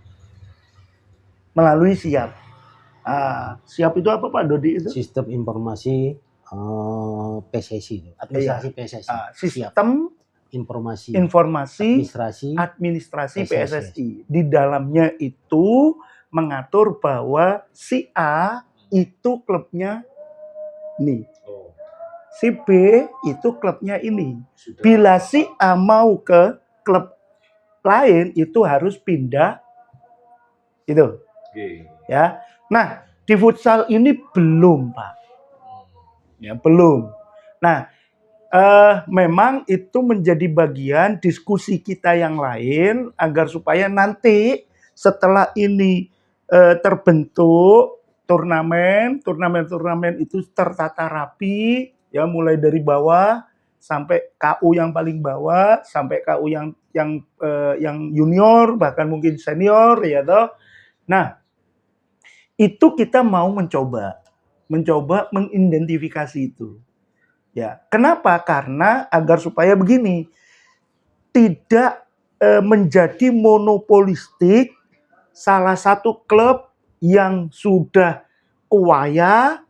Siap itu apa Pak Dodi itu? Sistem informasi PSSI, administrasi PSSI. Sistem informasi informasi administrasi administrasi PSSI. Di dalamnya itu mengatur bahwa si A itu klubnya ini, Oh, si B itu klubnya ini. sudah. Bila si A mau ke klub lain itu harus pindah itu Oke. ya. Nah, di futsal ini belum, Pak. Ya, belum. Nah, memang itu menjadi bagian diskusi kita yang lain agar supaya nanti setelah ini terbentuk turnamen itu tertata rapi ya, mulai dari bawah sampai KU yang paling bawah sampai KU yang junior bahkan mungkin senior ya toh. Nah, itu kita mau mencoba mengidentifikasi itu. Ya, kenapa? Karena agar supaya begini, tidak menjadi monopolistik salah satu klub yang sudah kuaya,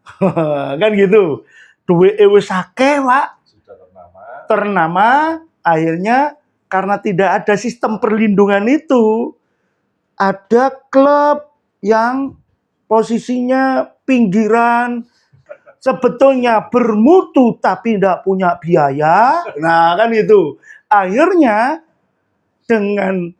kan gitu. Duwe wis akeh, Pak, Sudah ternama, akhirnya karena tidak ada sistem perlindungan itu, ada klub yang posisinya pinggiran, sebetulnya bermutu tapi tidak punya biaya. Nah, kan itu. Akhirnya dengan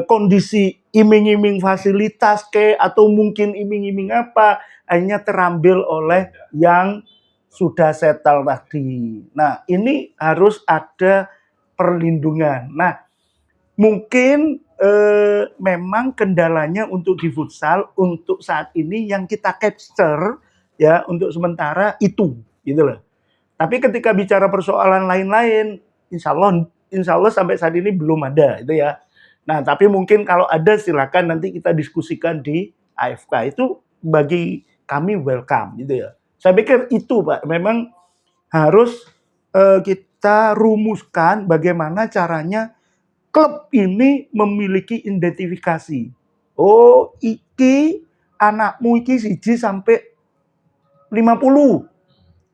kondisi iming-iming fasilitas atau mungkin iming-iming apa, akhirnya terambil oleh yang sudah settle tadi. Nah, ini harus ada perlindungan. Nah, mungkin memang kendalanya untuk di futsal untuk saat ini yang kita capture ya untuk sementara itu gitu loh. Tapi ketika bicara persoalan lain-lain, insya Allah sampai saat ini belum ada itu ya. Nah, tapi mungkin kalau ada silakan nanti kita diskusikan di AFK, itu bagi kami welcome gitu ya. Saya pikir itu Pak, memang harus kita rumuskan bagaimana caranya klub ini memiliki identifikasi. Oh, iki anakmu iki siji sampai 50.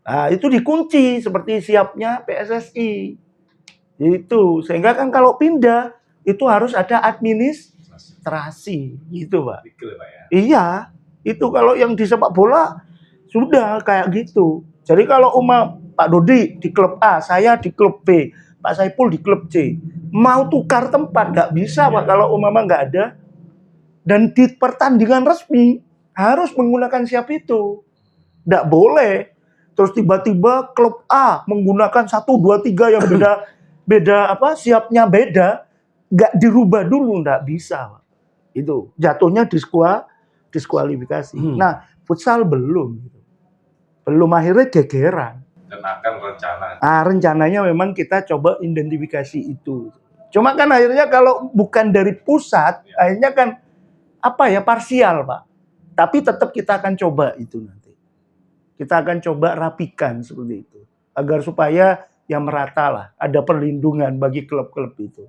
Nah, itu dikunci seperti siapnya PSSI. Itu sehingga kan kalau pindah itu harus ada administrasi gitu, Pak. Legal, Pak ya. Iya, itu kalau yang di sepak bola sudah kayak gitu. Jadi kalau Pak Dodi di klub A, saya di klub B, Pak Saiful di klub C, mau tukar tempat nggak bisa Pak kalau nggak ada. Dan di pertandingan resmi harus menggunakan siap itu, nggak boleh. Terus tiba-tiba klub A menggunakan 1, 2, 3 yang beda apa siapnya beda, nggak dirubah dulu, nggak bisa Pak. Itu jatuhnya diskualifikasi. Nah, futsal belum akhirnya gegeran. Dan akan rencana. Rencananya memang kita coba identifikasi itu. Cuma kan akhirnya kalau bukan dari pusat, akhirnya kan parsial Pak. Tapi tetap kita akan coba itu nanti. Kita akan coba rapikan seperti itu. Agar supaya ya merata lah, ada perlindungan bagi klub-klub itu.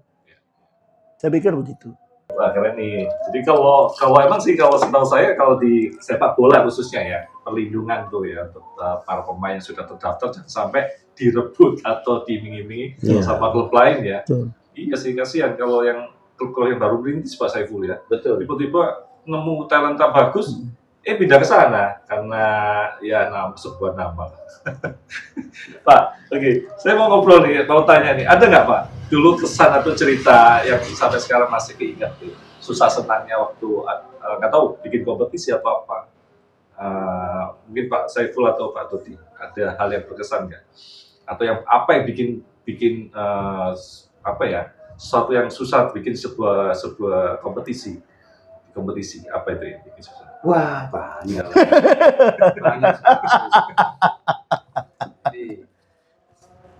Saya pikir begitu. Wah, keren nih. Jadi kalau emang sih kalau setahu saya kalau di sepak bola khususnya ya perlindungan tuh ya untuk para pemain yang sudah terdaftar jangan sampai direbut atau diiming-imingi sama klub lain ya. Betul. Iya sih kasihan kalau yang klub yang baru berintis Pak Saiful ya. Betul. Tiba-tiba nemu talenta bagus, pindah ke sana karena ya sebuah nama. Pak, oke. Saya mau ngobrol nih, mau tanya nih, ada nggak Pak dulu kesan atau cerita yang sampai sekarang masih keinget tuh, susah senangnya waktu nggak tahu bikin kompetisi atau apa? Mungkin Pak Saiful atau Pak Dodi ada hal yang berkesan nggak? Atau yang apa yang bikin sesuatu yang susah bikin sebuah kompetisi apa itu yang bikin susah? Wah, banyak. Banyak sekali.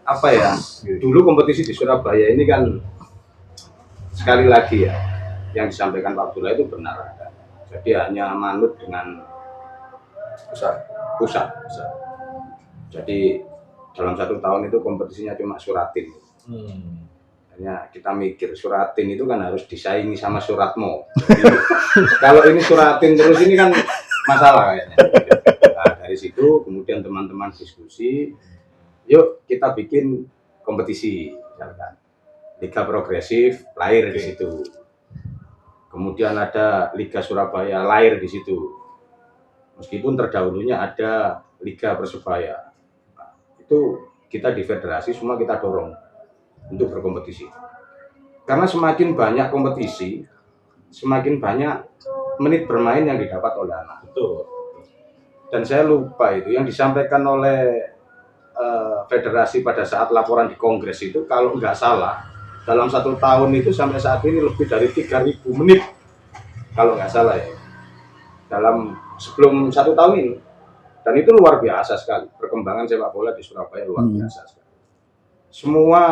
Apa ya? Dulu kompetisi di Surabaya ini kan sekali lagi ya, yang disampaikan Pak Abdullah itu benar. Jadi hanya manut dengan pusat. Jadi dalam 1 tahun itu kompetisinya cuma Suratin. Hanya kita mikir Suratin itu kan harus disaingi sama Suratmo. Jadi, kalau ini Suratin terus ini kan masalah kayaknya. Nah, dari situ kemudian teman-teman diskusi, yuk kita bikin kompetisi misalkan. Liga Progresif lahir di situ. Kemudian ada Liga Surabaya lahir di situ. Meskipun terdahulunya ada Liga Persebaya. Nah, itu kita di federasi semua kita dorong untuk berkompetisi. Karena semakin banyak kompetisi, semakin banyak menit bermain yang didapat oleh anak. Betul. Dan saya lupa itu yang disampaikan oleh federasi pada saat laporan di Kongres itu, kalau nggak salah dalam 1 tahun itu sampai saat ini lebih dari 3.000 menit kalau nggak salah ya, dalam sebelum 1 tahun ini. Dan itu luar biasa sekali, perkembangan sepak bola di Surabaya luar biasa sekali. Semua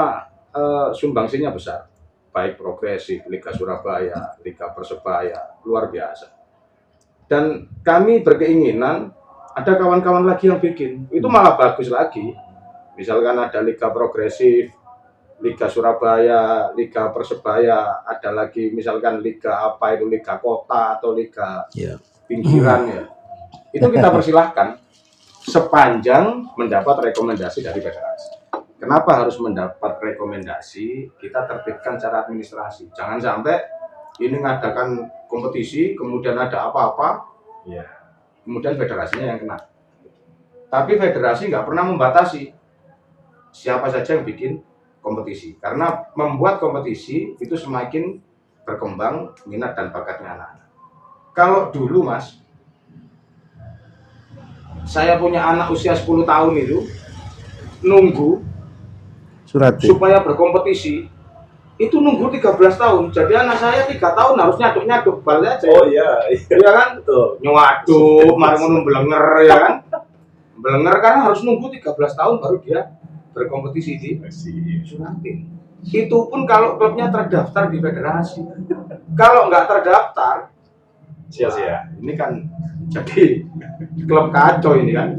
sumbangsinya besar, baik Progresif, Liga Surabaya, Liga Persebaya, luar biasa. Dan kami berkeinginan ada kawan-kawan lagi yang bikin, itu malah bagus lagi. Misalkan ada Liga Progresif, Liga Surabaya, Liga Persebaya, ada lagi misalkan Liga apa itu, Liga Kota atau Liga pinggiran ya. Itu kita persilahkan sepanjang mendapat rekomendasi dari federasi. Kenapa harus mendapat rekomendasi? Kita tertibkan secara administrasi. Jangan sampai ini mengadakan kompetisi, kemudian ada apa-apa, kemudian federasinya yang kena. Tapi federasi nggak pernah membatasi siapa saja yang bikin kompetisi. Karena membuat kompetisi itu semakin berkembang minat dan bakatnya anak-anak. Kalau dulu Mas, saya punya anak usia 10 tahun itu nunggu supaya berkompetisi, itu nunggu 13 tahun. Jadi anak saya 3 tahun harus nyaduk-nyaduk bal aja. Oh iya, iya kan? betul. Nyaduk, mari ngono belenger ya kan? Belenger karena harus nunggu 13 tahun baru dia berkompetisi di Suratin. Itu pun kalau klubnya terdaftar di federasi. Kalau nggak terdaftar, Sia-sia. ini kan jadi klub kacau ini kan.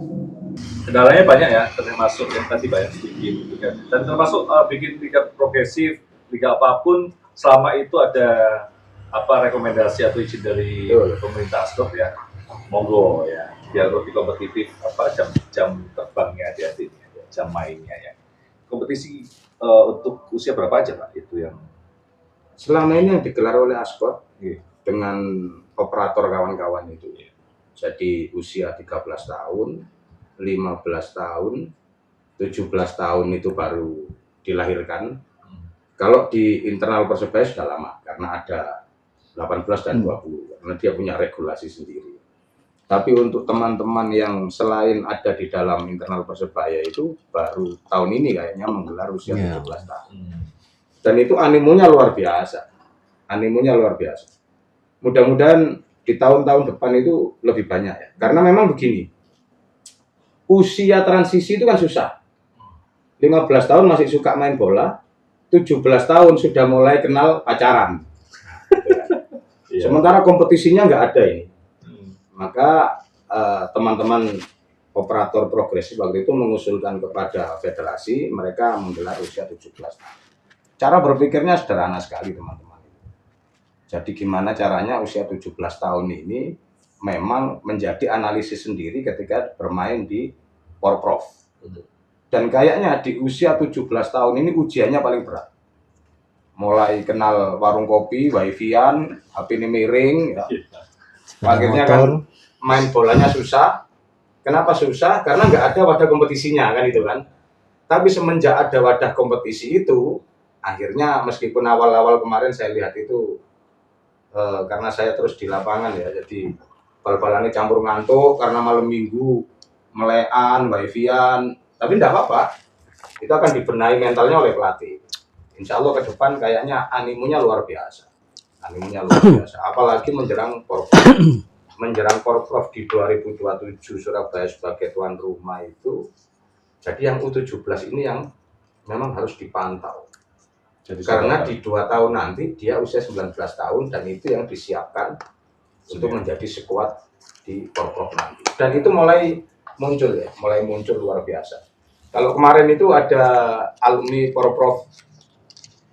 Kendalanya banyak ya, termasuk yang tadi banyak sedikit gitu kan. Dan termasuk bikin liga progresif, liga apapun, selama itu ada apa rekomendasi atau izin dari pemerintah Asdop ya, monggo ya, biar lebih kompetitif apa jam terbangnya adik-adiknya, jam mainnya ya. Kompetisi untuk usia berapa aja Pak itu yang selama ini yang digelar oleh Asdop dengan operator kawan-kawan itu. Jadi usia 13 tahun, 15 tahun, 17 tahun itu baru dilahirkan. Kalau di internal Persebaya sudah lama, karena ada 18 dan 20, karena dia punya regulasi sendiri. Tapi untuk teman-teman yang selain ada di dalam internal Persebaya itu baru tahun ini kayaknya menggelar usia 17 tahun. Dan itu animonya luar biasa. Animonya luar biasa. Mudah-mudahan di tahun-tahun depan itu lebih banyak ya. Karena memang begini, usia transisi itu kan susah. 15 tahun masih suka main bola, 17 tahun sudah mulai kenal pacaran. Sementara kompetisinya nggak ada ini. Maka teman-teman operator progresif waktu itu mengusulkan kepada federasi, mereka menggelar usia 17 tahun. Cara berpikirnya sederhana sekali teman-teman. Jadi gimana caranya usia 17 tahun ini memang menjadi analisis sendiri ketika bermain di Porprov. Dan kayaknya di usia 17 tahun ini ujiannya paling berat. Mulai kenal warung kopi, wifi-an, HP ini miring, ya. Akhirnya kan main bolanya susah. Kenapa susah? Karena nggak ada wadah kompetisinya kan itu kan. Tapi semenjak ada wadah kompetisi itu, akhirnya meskipun awal-awal kemarin saya lihat itu karena saya terus di lapangan ya, jadi bal-balannya campur ngantuk karena malam minggu melean, wifi-an, tapi tidak apa-apa, itu akan dibenahi mentalnya oleh pelatih. Insya Allah ke depan kayaknya animonya luar biasa, apalagi menjelang Porprov di 2027 Surabaya sebagai tuan rumah itu. Jadi yang U17 ini yang memang harus dipantau. Jadi karena di 2 tahun nanti dia usia 19 tahun dan itu yang disiapkan untuk menjadi skuad di Porprov nanti. Dan itu mulai muncul luar biasa. Kalau kemarin itu ada alumni Porprov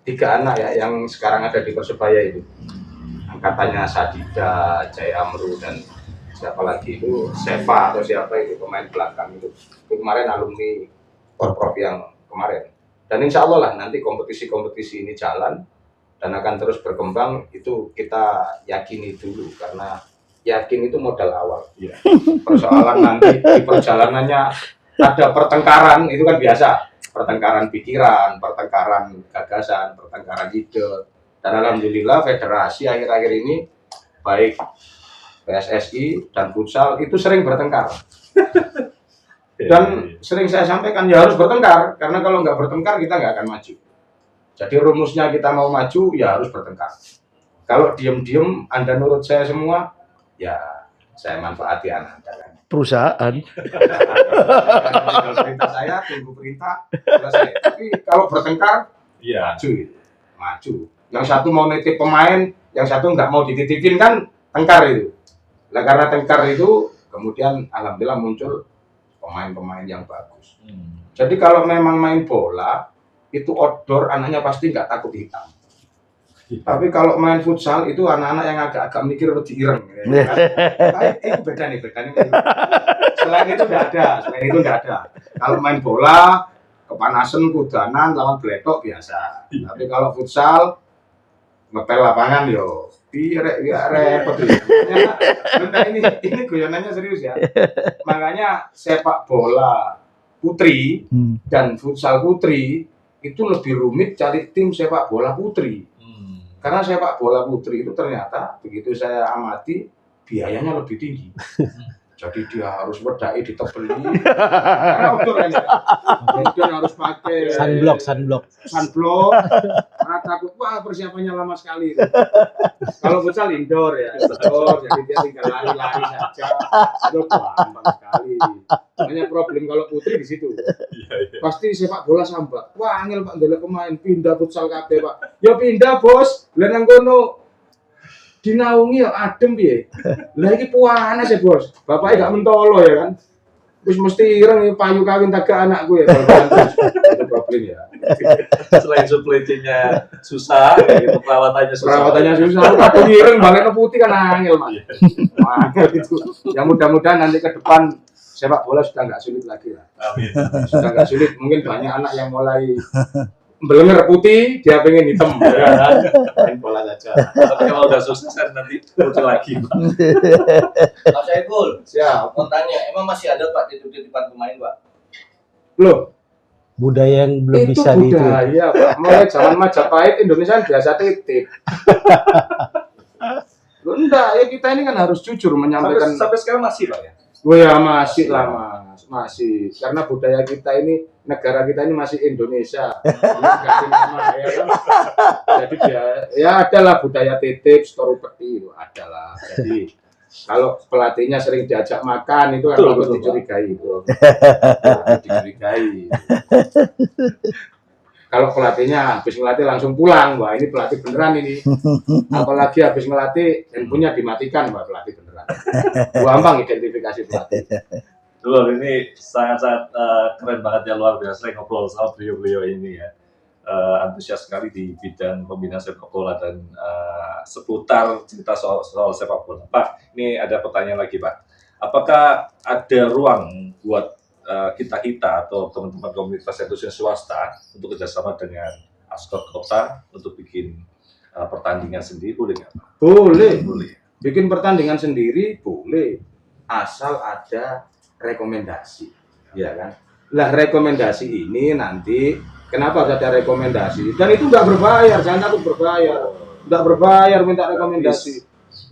3 anak ya yang sekarang ada di Persebaya itu. Angkatannya Sadida, Jaya Amru dan siapa lagi itu, Seva atau siapa itu pemain belakang itu. Itu kemarin alumni Porprov yang kemarin. Dan insya Allah lah nanti kompetisi-kompetisi ini jalan dan akan terus berkembang, itu kita yakini dulu, karena yakin itu modal awal. Iya. Persoalan nanti di perjalanannya ada pertengkaran, itu kan biasa. Pertengkaran pikiran, pertengkaran gagasan, pertengkaran ide. Dan alhamdulillah federasi akhir-akhir ini, baik PSSI dan futsal itu sering bertengkar. Dan sering saya sampaikan ya harus bertengkar, karena kalau nggak bertengkar kita nggak akan maju. Jadi rumusnya kita mau maju ya harus bertengkar. Kalau diem-diem Anda nurut saya semua, ya saya manfaati Anda kan. Perusahaan. Perintah saya, tunggu perintah, selesai. Tapi kalau bertengkar, Iya. maju, maju. Yang satu mau nitip pemain, yang satu nggak mau dititipin, kan tengkar itu. Nah, karena tengkar itu, kemudian alhamdulillah muncul pemain-pemain yang bagus. Jadi kalau memang main bola, itu outdoor anaknya pasti nggak takut hitam. Tapi kalau main futsal itu anak-anak yang agak-agak mikir lebih ireng. Ya kan? Itu beda nih. Selain itu nggak ada. Kalau main bola, kepanasan, kudanan, lawan gledok biasa. Tapi kalau futsal, ngepel lapangan yo, repot ya. Nah, ini guyonannya serius ya. Makanya sepak bola putri dan futsal putri itu lebih rumit cari tim sepak bola putri. Karena sepak bola putri itu ternyata begitu saya amati biayanya lebih tinggi. Jadi dia harus wedai ditebeli. Karena outdoor kan ya. Kemudian harus pakai sunblock. Karena takut wah persiapannya lama sekali. Kalau futsal indoor ya, jadi dia tinggal lari-lari saja. Itu gampang sekali. Hanya problem kalau putri di situ. Pasti sepak bola sambat. Wah, angel Pak ndelok pemain pindah futsal kabeh, Pak. Ya pindah, Bos. Lah nang kono dinaungi ya adem piye. Lah iki puanas ya, Bos. Bapaknya gak mentolo ya kan. Wis mesti ireng payu kawin tagak anakku ya. Itu problem ya. Selain supply chain-nya susah, gitu, Perawatannya susah. Aku ireng banget putih kan angel, Mas. Angel itu. Ya mudah-mudahan nanti ke depan sepak bola sudah nggak sulit lagi lah. Amin. Sudah nggak sulit. Mungkin banyak anak yang mulai belenger putih, dia pengen hitam. Ya kan? Main bola saja. Tapi kalau udah sukses kan nanti muncul lagi, Pak. Pak Saiful, Siap. mau tanya, emang masih ada Pak titip-titipan pemain Pak? Loh, Budaya yang belum itu bisa budaya, Pak. Mulai zaman Majapahit Indonesia biasa titip. Loh, enggak, ya kita ini kan harus jujur menyampaikan. Sampai sekarang masih, Pak ya? Oh ya masih lah Mas, masih. Karena budaya kita ini, negara kita ini masih Indonesia. Ganti nama ya kan. Jadi ya adalah budaya titip, story peti itu adalah. Jadi kalau pelatihnya sering diajak makan itu kan patut dicurigai itu. Patut dicurigai. Kalau pelatihnya habis ngelatih langsung pulang, wah ini pelatih beneran ini. Apalagi habis ngelatih handphonenya dimatikan, wah pelatih beneran. Gampang identifikasi pelatih. Dulu ini sangat-sangat keren banget ya, luar biasa ngobrol sama beliau-beliau ini ya. Antusias sekali di bidang pembinaan sepak bola dan seputar cerita soal sepak bola. Pak, ini ada pertanyaan lagi Pak. Apakah ada ruang buat kita atau teman-teman komunitas institusi swasta untuk kerjasama dengan Askot Kota untuk bikin pertandingan sendiri, boleh nggak Pak? Boleh. Boleh. Bikin pertandingan sendiri boleh, asal ada rekomendasi, ya kan? Lah rekomendasi ini nanti kenapa harus ada rekomendasi? Dan itu nggak berbayar, jangan takut berbayar. Nggak berbayar minta rekomendasi.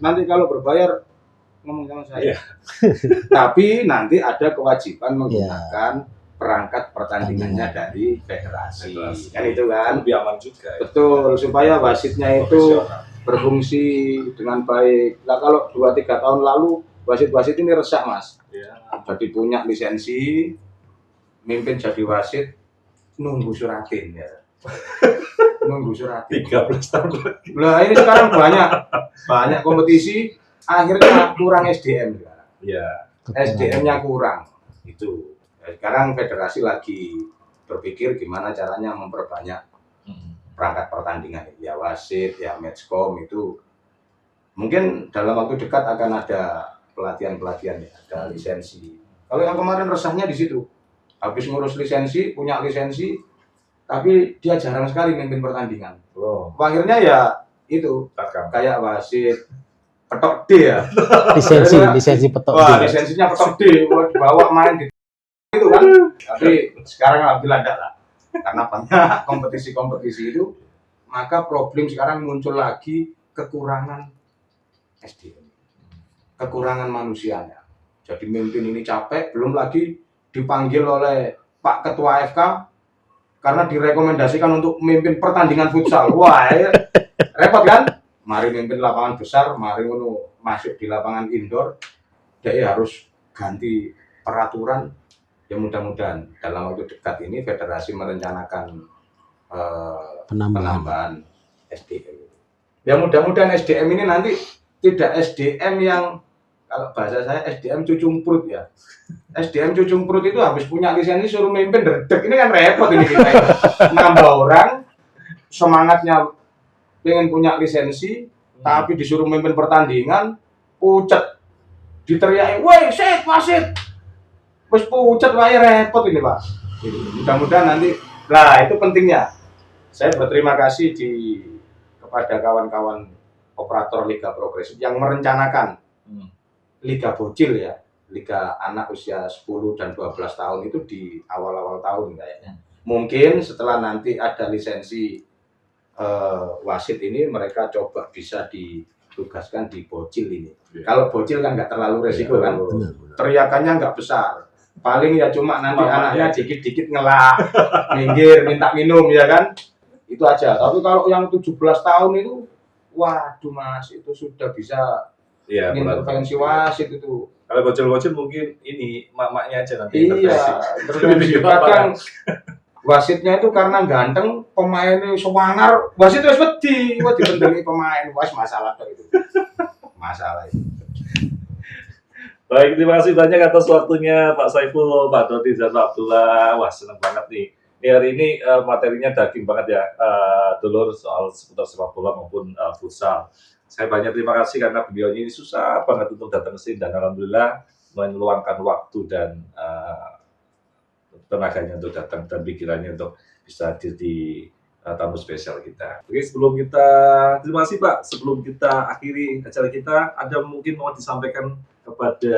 Nanti kalau berbayar ngomong sama saya. Tapi nanti ada kewajiban menggunakan perangkat pertandingannya dari federasi. Kan itu kan? Lebih aman juga. Ya. Betul, supaya wasitnya itu berfungsi dengan baik. Nah kalau 2-3 tahun lalu wasit-wasit ini resah Mas. Ya. Jadi punya lisensi, mimpin jadi wasit, nunggu suratin ya. Nunggu suratin. 13 tahun lagi. Nah ini sekarang banyak kompetisi, akhirnya kurang SDM sekarang. Ya. SDM-nya kurang. Itu. Sekarang federasi lagi berpikir gimana caranya memperbanyak perangkat pertandingan, ya wasit, ya matchcom itu mungkin dalam waktu dekat akan ada pelatihan-pelatihan ya, ada lisensi. Kalau yang kemarin resahnya di situ, habis ngurus lisensi, punya lisensi, tapi dia jarang sekali mimpin pertandingan. Oh, Akhirnya ya itu takkan. kayak wasit petok D ya. lisensi petok. Wah, dia. lisensinya petok D, wah, dibawa main di itu kan. Tapi sekarang alhamdulillah enggak lah. Karena banyak kompetisi-kompetisi itu, maka problem sekarang muncul lagi kekurangan SDM. Kekurangan manusianya. Jadi mimpin ini capek, belum lagi dipanggil oleh Pak Ketua FK karena direkomendasikan untuk memimpin pertandingan futsal. Wah, ya, repot kan? Mari mimpin lapangan besar, mari masuk di lapangan indoor, dia harus ganti peraturan. Ya mudah-mudahan dalam waktu dekat ini federasi merencanakan penambahan SDM. Ya mudah-mudahan SDM ini nanti tidak SDM yang kalau bahasa saya SDM cucung perut ya. SDM cucung perut itu habis punya lisensi suruh mimpin derdek. Ini kan repot ini kita ini. Nambah orang semangatnya pengen punya lisensi tapi disuruh mimpin pertandingan pucet. Diteriaki, "Woi, wasit." Wis pucet wae repot ini, Pak. Mudah-mudahan nanti itu pentingnya. Saya berterima kasih kepada kawan-kawan operator Liga Progresif yang merencanakan Liga Bocil ya, Liga anak usia 10 dan 12 tahun itu di awal-awal tahun kayaknya. Mungkin setelah nanti ada lisensi wasit ini mereka coba bisa ditugaskan di Bocil ini. Kalau Bocil kan nggak terlalu resiko kan, teriakannya nggak besar. Paling ya cuma nanti anaknya dikit-dikit ngelak, minggir, minta minum ya kan. Itu aja. Tapi kalau yang 17 tahun itu, waduh Mas, itu sudah bisa intervensi wasit itu. Kalau bocil-bocil mungkin ini mak-maknya aja nanti Iya, intervensi. Bahkan wasitnya itu karena ganteng, pemainnya sewangar, wasit itu wedi, dibendengi pemain, masalah itu. Masalah itu. Baik, terima kasih banyak atas waktunya Pak Saiful, Pak Dodi, dan Pak Abdullah. Wah, senang banget nih. Hari ini materinya daging banget ya, dulur soal seputar sepak bola maupun futsal. Saya banyak terima kasih karena beliau ini susah banget untuk datang ke sini dan alhamdulillah meluangkan waktu dan tenaganya untuk datang dan pikirannya untuk bisa hadir di tamu spesial kita. Oke, terima kasih Pak. Sebelum kita akhiri acara kita, ada mungkin mau disampaikan kepada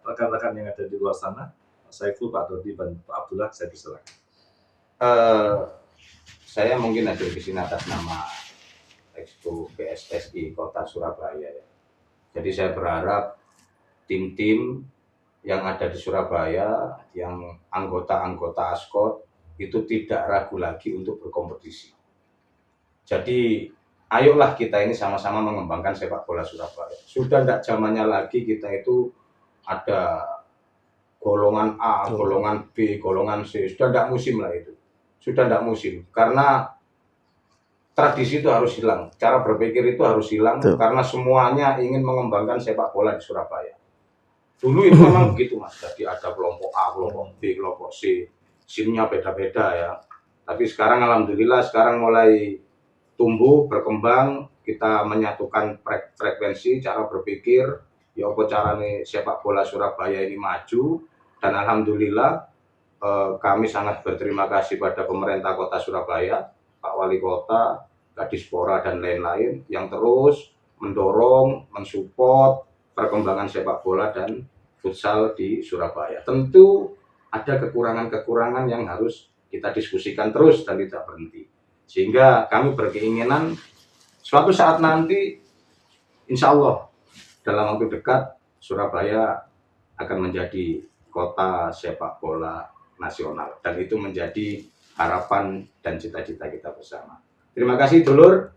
rekan-rekan yang ada di luar sana, Pak Saiful, Pak Dodi, dan Pak Abdullah, saya persilakan. Saya mungkin ada di sini atas nama Exco PSSI Kota Surabaya. Jadi saya berharap tim-tim yang ada di Surabaya, yang anggota-anggota ASKOT itu tidak ragu lagi untuk berkompetisi. Jadi ayolah kita ini sama-sama mengembangkan sepak bola Surabaya. Sudah tidak zamannya lagi kita itu ada golongan A, golongan B, golongan C. Sudah tidak musim lah itu. Sudah tidak musim. Karena tradisi itu harus hilang. Cara berpikir itu harus hilang. Karena semuanya ingin mengembangkan sepak bola di Surabaya. Dulu itu memang begitu Mas. Jadi ada kelompok A, kelompok B, kelompok C. SIM-nya beda-beda ya. Tapi sekarang alhamdulillah sekarang mulai tumbuh, berkembang, kita menyatukan frekuensi, cara berpikir, ya apa caranya sepak bola Surabaya ini maju, dan alhamdulillah kami sangat berterima kasih pada pemerintah kota Surabaya, Pak Wali Kota, Kadispora dan lain-lain yang terus mendorong, mensupport perkembangan sepak bola dan futsal di Surabaya. Tentu ada kekurangan-kekurangan yang harus kita diskusikan terus dan tidak berhenti. Sehingga kami berkeinginan suatu saat nanti insya Allah dalam waktu dekat Surabaya akan menjadi kota sepak bola nasional dan itu menjadi harapan dan cita-cita kita bersama. Terima kasih dulur.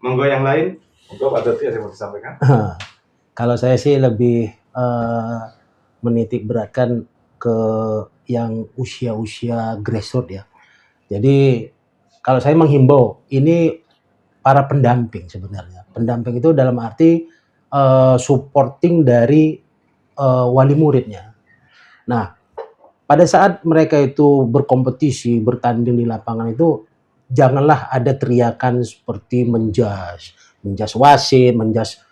Monggo yang lain. Monggo Pak Dodi yang mau disampaikan. Kalau saya sih lebih menitik beratkan ke yang usia-usia grassroots ya. Jadi kalau saya menghimbau ini para pendamping sebenarnya. Pendamping itu dalam arti supporting dari wali muridnya. Nah, pada saat mereka itu berkompetisi, bertanding di lapangan itu janganlah ada teriakan seperti menjas wasit, menjas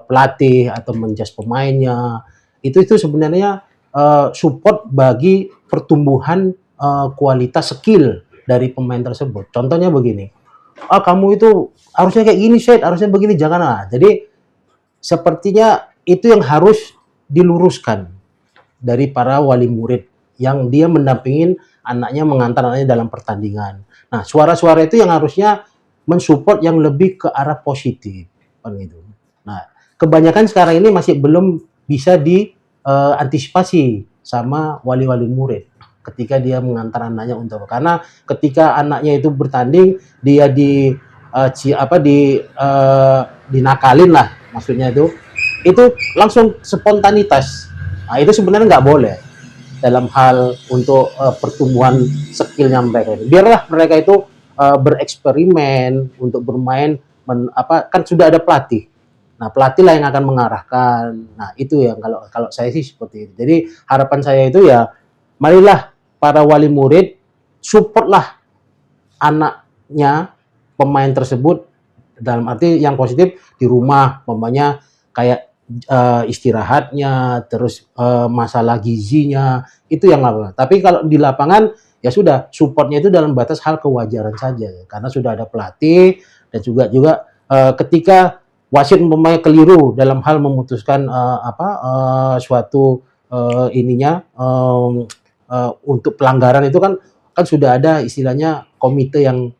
pelatih atau menjas pemainnya. Itu sebenarnya support bagi pertumbuhan kualitas skill dari pemain tersebut. Contohnya begini, kamu itu harusnya kayak gini, Syed, harusnya begini, jangan. Jadi sepertinya itu yang harus diluruskan dari para wali murid yang dia mendampingin anaknya, mengantar anaknya dalam pertandingan. Nah, suara-suara itu yang harusnya mensupport yang lebih ke arah positif, kan gitu. Nah, kebanyakan sekarang ini masih belum bisa diantisipasi sama wali-wali murid ketika dia mengantar anaknya untuk, karena ketika anaknya itu bertanding, dia dinakalin lah, maksudnya itu langsung spontanitas. Nah, itu sebenarnya nggak boleh dalam hal untuk pertumbuhan skillnya mereka. Biarlah mereka itu bereksperimen untuk bermain, kan sudah ada pelatih. Nah, pelatih lah yang akan mengarahkan. Nah, itu yang kalau saya sih seperti itu. Jadi harapan saya itu ya, marilah para wali murid supportlah anaknya, pemain tersebut, dalam arti yang positif di rumah, umpamanya kayak istirahatnya, terus masalah gizinya, itu yang apa. Tapi kalau di lapangan ya sudah, supportnya itu dalam batas hal kewajaran saja, karena sudah ada pelatih, dan juga ketika wasit umpamanya keliru dalam hal memutuskan suatu untuk pelanggaran, itu kan sudah ada istilahnya komite yang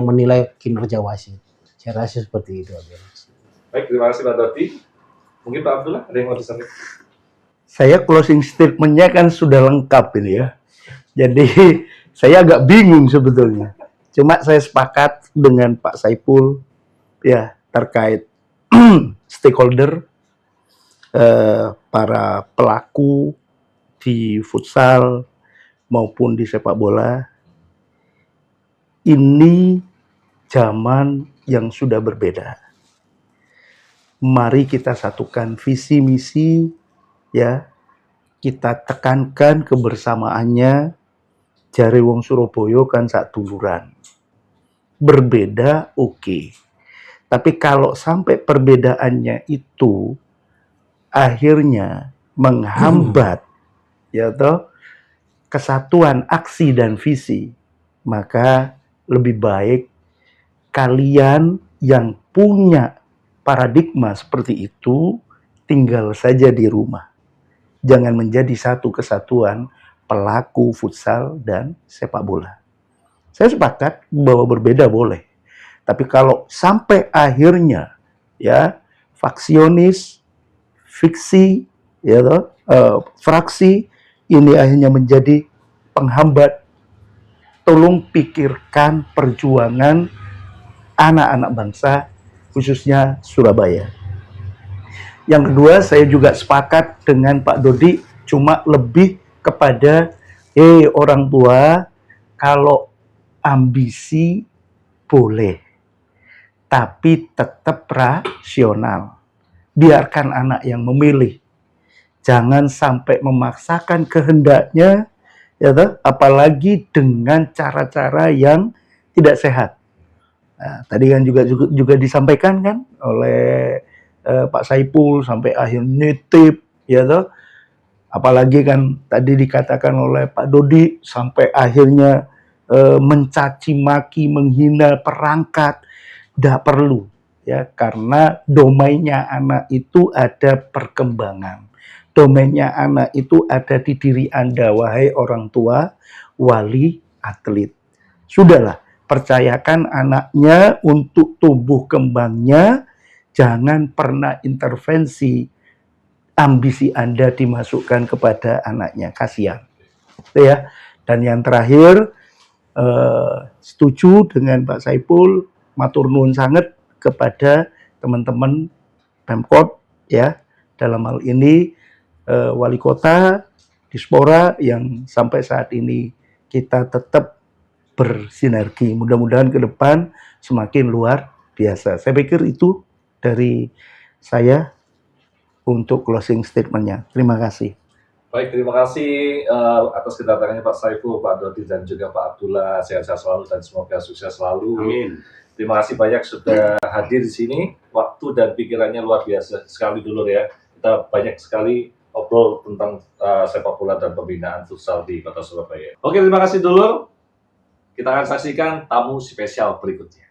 menilai kinerja wasit. Saya rasa seperti itu. Baik, terima kasih Pak Dodi. Mungkin Pak Abdullah ada yang mau disampaikan? Saya closing statement-nya kan sudah lengkap ini ya. Jadi saya agak bingung sebetulnya. Cuma saya sepakat dengan Pak Saiful ya terkait stakeholder, para pelaku di futsal maupun di sepak bola. Ini zaman yang sudah berbeda. Mari kita satukan visi misi ya. Kita tekankan kebersamaannya. Jare wong Surabaya kan sak duluran. Berbeda oke. Tapi kalau sampai perbedaannya itu akhirnya menghambat ya toh kesatuan aksi dan visi, maka lebih baik kalian yang punya paradigma seperti itu tinggal saja di rumah. Jangan menjadi satu kesatuan pelaku futsal dan sepak bola. Saya sepakat bahwa berbeda boleh. Tapi kalau sampai akhirnya ya faksionis, fiksi, ya toh, fraksi ini akhirnya menjadi penghambat, tolong pikirkan perjuangan anak-anak bangsa, khususnya Surabaya. Yang kedua, saya juga sepakat dengan Pak Dodi, cuma lebih kepada, orang tua, kalau ambisi boleh, tapi tetap rasional. Biarkan anak yang memilih. Jangan sampai memaksakan kehendaknya, ya toh, apalagi dengan cara-cara yang tidak sehat. Nah, tadi kan juga disampaikan kan oleh Pak Saiful sampai akhir nitip, ya toh. Apalagi kan tadi dikatakan oleh Pak Dodi sampai akhirnya mencaci maki, menghina perangkat, tidak perlu ya, karena domainnya anak itu ada perkembangan. Domainnya anak itu ada di diri Anda, wahai orang tua, wali, atlet. Sudahlah, percayakan anaknya untuk tumbuh kembangnya, jangan pernah intervensi ambisi Anda dimasukkan kepada anaknya, kasihan. Itu ya. Dan yang terakhir, setuju dengan Pak Saiful, matur nuwun sangat kepada teman-teman Pemkot ya, dalam hal ini wali kota, Dispora yang sampai saat ini kita tetap bersinergi. Mudah-mudahan ke depan semakin luar biasa. Saya pikir itu dari saya untuk closing statement-nya. Terima kasih. Baik, terima kasih atas kedatangannya Pak Saiful, Pak Dodi, dan juga Pak Abdullah. Sehat-sehat selalu dan semoga sukses selalu. Amin. Terima kasih banyak sudah hadir di sini. Waktu dan pikirannya luar biasa sekali dulu ya. Kita banyak sekali obrol tentang sepak bola dan pembinaan futsal di Kota Surabaya. Oke, terima kasih dulu. Kita akan saksikan tamu spesial berikutnya.